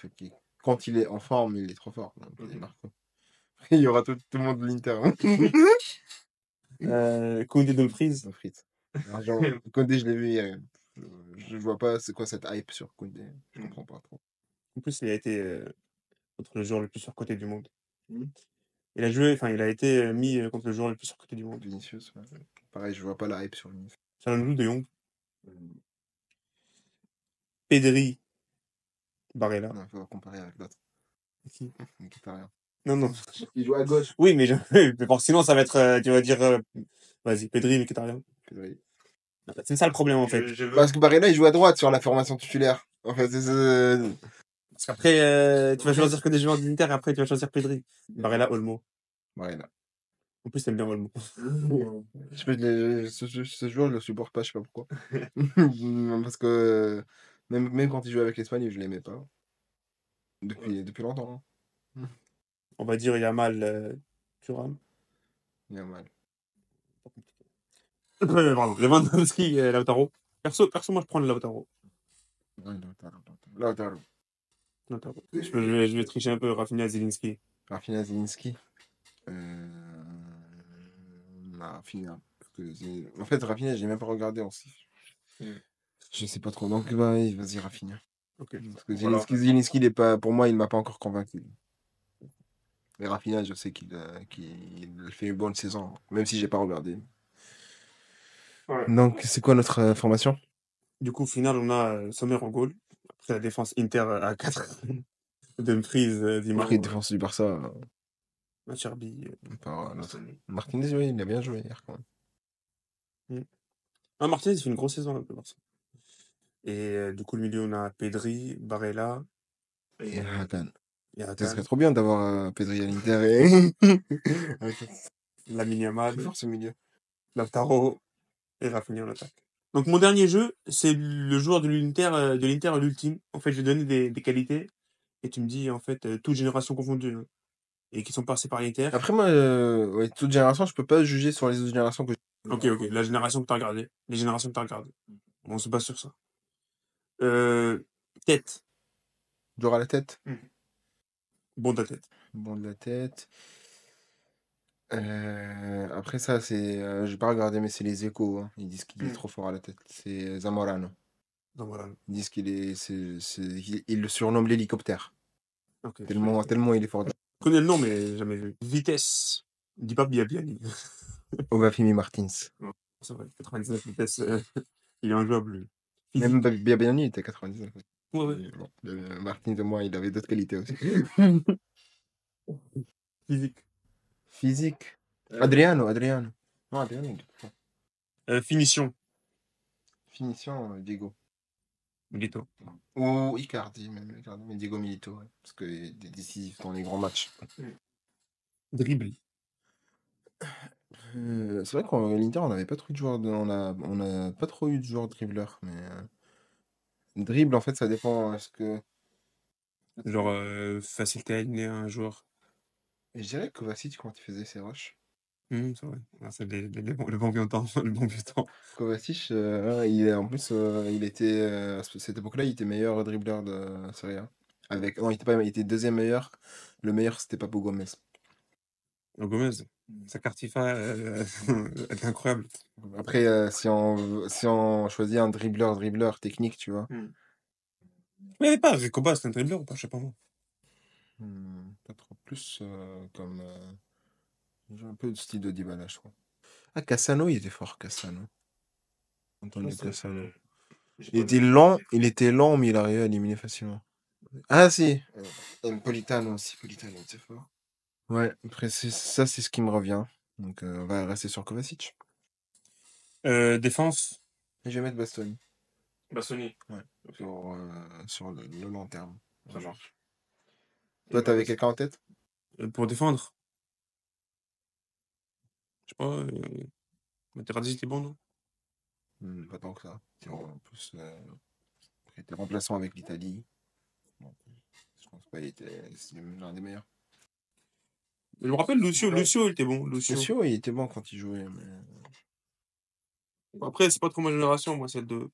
quand il est en forme, il est trop fort. Donc, Di Marco. Il y aura tout le monde de l'Inter, hein. Koundé Dumfries. Sans frites. Alors, genre, Koundé, je l'ai vu hier. Je vois pas c'est quoi cette hype sur Koundé. Je comprends pas trop. En plus il a été contre le joueur le plus surcoté du monde. Hmm. Il a été mis contre le joueur le plus surcoté du monde. Vinicius, ouais. Pareil, je vois pas la hype sur Vinicius. Salomon de Jong. Pedri, Barella. Non, faut comparer avec l'autre. Qui? Mkhitaryan. Non, non. Il joue à gauche. Oui, mais, mais bon, sinon, ça va être, tu vas dire, vas-y, Pedri, Mkhitaryan. Pedri. C'est ça le problème, en fait. Parce que Barella, il joue à droite sur la formation titulaire. En fait, Parce qu'après, tu vas choisir que des joueurs d'Inter et après, tu vas choisir Pedri. Barella, Olmo. Barella. En plus, t'aimes bien Olmo. Je sais pas, ce joueur, je le supporte pas, je sais pas pourquoi. Parce que même quand il jouait avec l'Espagne, je l'aimais pas. Depuis longtemps, hein. On va dire Yamal, Thuram. Il y a mal. Pardon, Lewandowski, Lautaro. Perso, moi, je prends le Lautaro. Ouais, Lautaro. Attends, je vais tricher un peu. Rafinha, Zelinski. Rafinha, Zelinski. Rafinha. Parce que en fait, Rafinha, j'ai même pas regardé aussi. Je sais pas trop. Donc, ouais, vas-y, Rafinha. Ok. Parce que Voilà. Zelinski, il est pas, pour moi, il m'a pas encore convaincu. Mais Rafinha, je sais qu'il fait une bonne saison, même si j'ai pas regardé. Ouais. Donc, c'est quoi notre formation? Du coup, au final, on a Sommer en goal. Après la défense Inter à 4. Dumfries, Di Après, Maria, défense du Barça, Acerbi, par l'autre. Bastoni. Martinez, oui, il a bien joué hier quand même. Mm. Ah, Martinez, il fait une grosse saison là, le Barça. Et du coup, le milieu, on a Pedri, Barella Et Hakan. et Ce serait Hakan, trop bien d'avoir Pedri à l'Inter et. Lamine Très Yamal, fort ce milieu. Lautaro et Rafinha en attaque. Donc, mon dernier jeu, c'est le joueur de l'Inter à l'ultime. En fait, je vais donner des qualités et tu me dis, en fait, toute génération confondue, hein, et qui sont passés par l'Inter. Après, moi, ouais, toute génération, je peux pas juger sur les autres générations que Ok, la génération que tu as regardée. Les générations que tu as regardées. Bon, on se base sur ça. Tête. joueur à la tête. Bon, ta tête. Bon de la tête. Après ça, c'est. J'ai pas regardé, mais c'est les échos, hein. Ils disent qu'il est trop fort à la tête. C'est Zamorano. Donc voilà. Ils disent qu'il est. Il le surnomme l'hélicoptère. Ok. Tellement il est fort. Je connais le nom, mais jamais vu. Vitesse. Dis pas Biabiani. Obafemi Martins. Non, c'est vrai. 99 vitesse. Il est injouable, lui. Même Physique. Biabiani était 99. Ouais, ouais. Mais bon, Martins, de moi, il avait d'autres qualités aussi. Physique. Physique. Euh, Adriano. Non, Adriano, il est fort. Finition. Finition, Diego. Milito. Ou Icardi, même Icardi, mais Diego Milito, ouais, parce qu'il est décisif dans les grands matchs. Dribble. C'est vrai qu'en l'Inter, on n'avait pas trop eu de joueurs, on a pas trop eu de joueurs dribbleurs, mais dribble, en fait, ça dépend. Est-ce que Genre, facilité à aligner un joueur. je dirais que Kovacic quand il faisait ses rushs. C'est vrai. Ah, c'est le bon vieux temps. Le bon vieux temps. Kovacic, en plus, il était à cette époque-là, il était meilleur dribbleur de Serie A. Non, il était pas, il était deuxième meilleur. Le meilleur, c'était Papu Gomez. Gomez. Sa cartifa, elle est incroyable. Après, si on choisit un dribbleur technique, tu vois. Mais il n'y avait pas Recoba, c'est un dribbleur ou pas? Je sais pas moi. Pas trop plus comme. J'ai un peu de style de Dybala, je crois. Ah, Cassano, il était fort, Cassano. Antonio Cassano. Il était lent, mais il arrivait à éliminer facilement. Ah, si! Politano aussi, Politano, il était fort. Ouais, après, ça, c'est ce qui me revient. Donc, on va rester sur Kovacic. Défense. Et je vais mettre Bastoni. Bastoni. Ouais, sur le long terme. Ça marche. Toi, t'avais quelqu'un en tête? Pour défendre. Je sais pas. Materazzi, c'était bon, non? Pas tant que ça. En plus, il était remplaçant avec l'Italie. Donc, je pense pas c'est l'un des meilleurs. Je me rappelle, Lucio. Lucio, il était bon. Lucio. Lucio, il était bon quand il jouait, mais Après, c'est pas trop ma génération, moi, celle de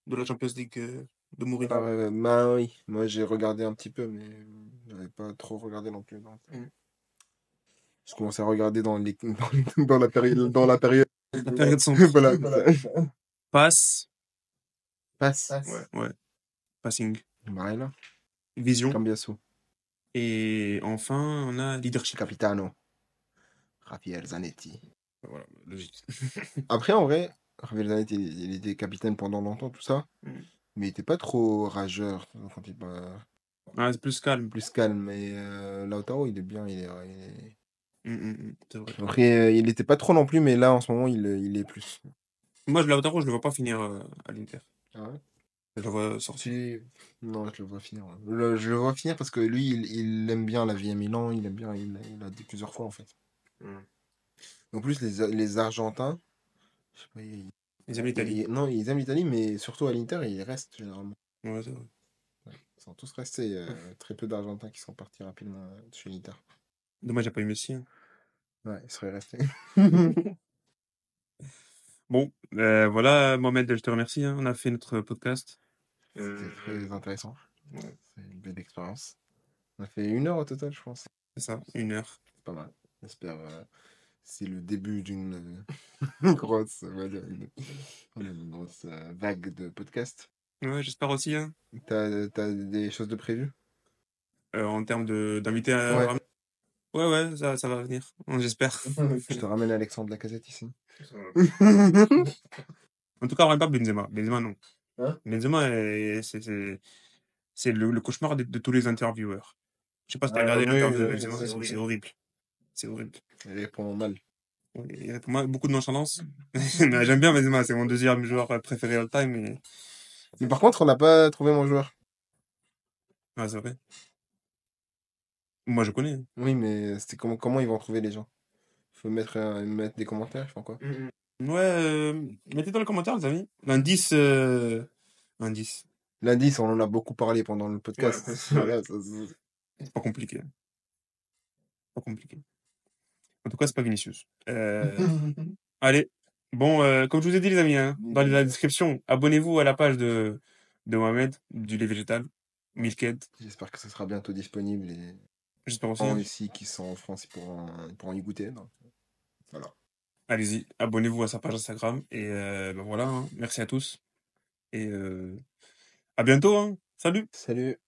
la Champions League de Mourinho. bah oui, moi j'ai regardé un petit peu, mais j'avais pas trop regardé non plus. Donc. Je commençais à regarder dans la période, dans la période. La période sombre. Voilà. Passe. Passe. Ouais. Passing. Barella. Vision. Cambiasso. Et enfin, on a leadership. Capitano. Raphaël Zanetti. Voilà, logique. Après, en vrai, Raphaël Zanetti, il était capitaine pendant longtemps, tout ça. Mais il était pas trop rageur quand il Ah, c'est plus calme. plus calme. Mais Lautaro, il est bien. C'est vrai. Après, il était pas trop non plus, mais là, en ce moment, il est plus. Moi, Lautaro, je le vois pas finir à l'Inter. Ah ouais? Je le vois sortir. Non, je le vois finir. Je le vois finir parce que lui, il aime bien la vie à Milan. Il aime bien. Il a dit plusieurs fois, en fait. En plus, les Argentins, je sais pas, Ils aiment l'Italie. non, ils aiment l'Italie, mais surtout à l'Inter, ils restent généralement. Ouais, c'est vrai. Ouais, ils sont tous restés. Très peu d'Argentins qui sont partis rapidement chez l'Inter. Dommage, il n'y a pas eu Messi. Hein. Ouais, ils seraient restés. Bon, voilà, Mohamed, je te remercie. Hein. On a fait notre podcast. C'était très intéressant. Ouais, c'est une belle expérience. On a fait 1 heure au total, je pense. C'est ça, 1 heure. C'est pas mal. J'espère c'est le début d'une grosse, on va dire, une grosse vague de podcasts. Ouais, j'espère aussi, hein. T'as des choses de prévues? En termes d'invités à Ouais. ramener. Ouais, ouais, ça va venir. J'espère. Je te ramène Alexandre Lacazette ici. En tout cas, on ramène pas Benzema. Benzema, non. Hein? Benzema, c'est le cauchemar de tous les intervieweurs. Je sais pas si t'as Ah regardé oui, l'interview de oui, Benzema, c'est horrible. C'est horrible. il répond mal. Il y a pour moi beaucoup de nonchalance. Mais j'aime bien Benzema, c'est mon deuxième joueur préféré all time. Mais par contre, on n'a pas trouvé mon joueur. Ouais, c'est vrai. Moi, je connais. Oui, mais c'était comment ils vont trouver les gens? Faut mettre des commentaires, ils font quoi? Ouais, mettez dans les commentaires, les amis. L'indice. L'indice, on en a beaucoup parlé pendant le Ouais, podcast. Voilà, c'est pas compliqué. Pas compliqué. En tout cas, c'est pas Vinicius. Allez. Bon, comme je vous ai dit, les amis, hein, dans la description, abonnez-vous à la page de Mohamed, du lait végétal, Milked. J'espère que ça sera bientôt disponible et les J'espère aussi, gens hein. ici qui sont en France ils pourront y goûter. Donc, voilà. Allez-y, abonnez-vous à sa page Instagram. Et ben voilà, hein. Merci à tous. Et à bientôt, hein. Salut! Salut!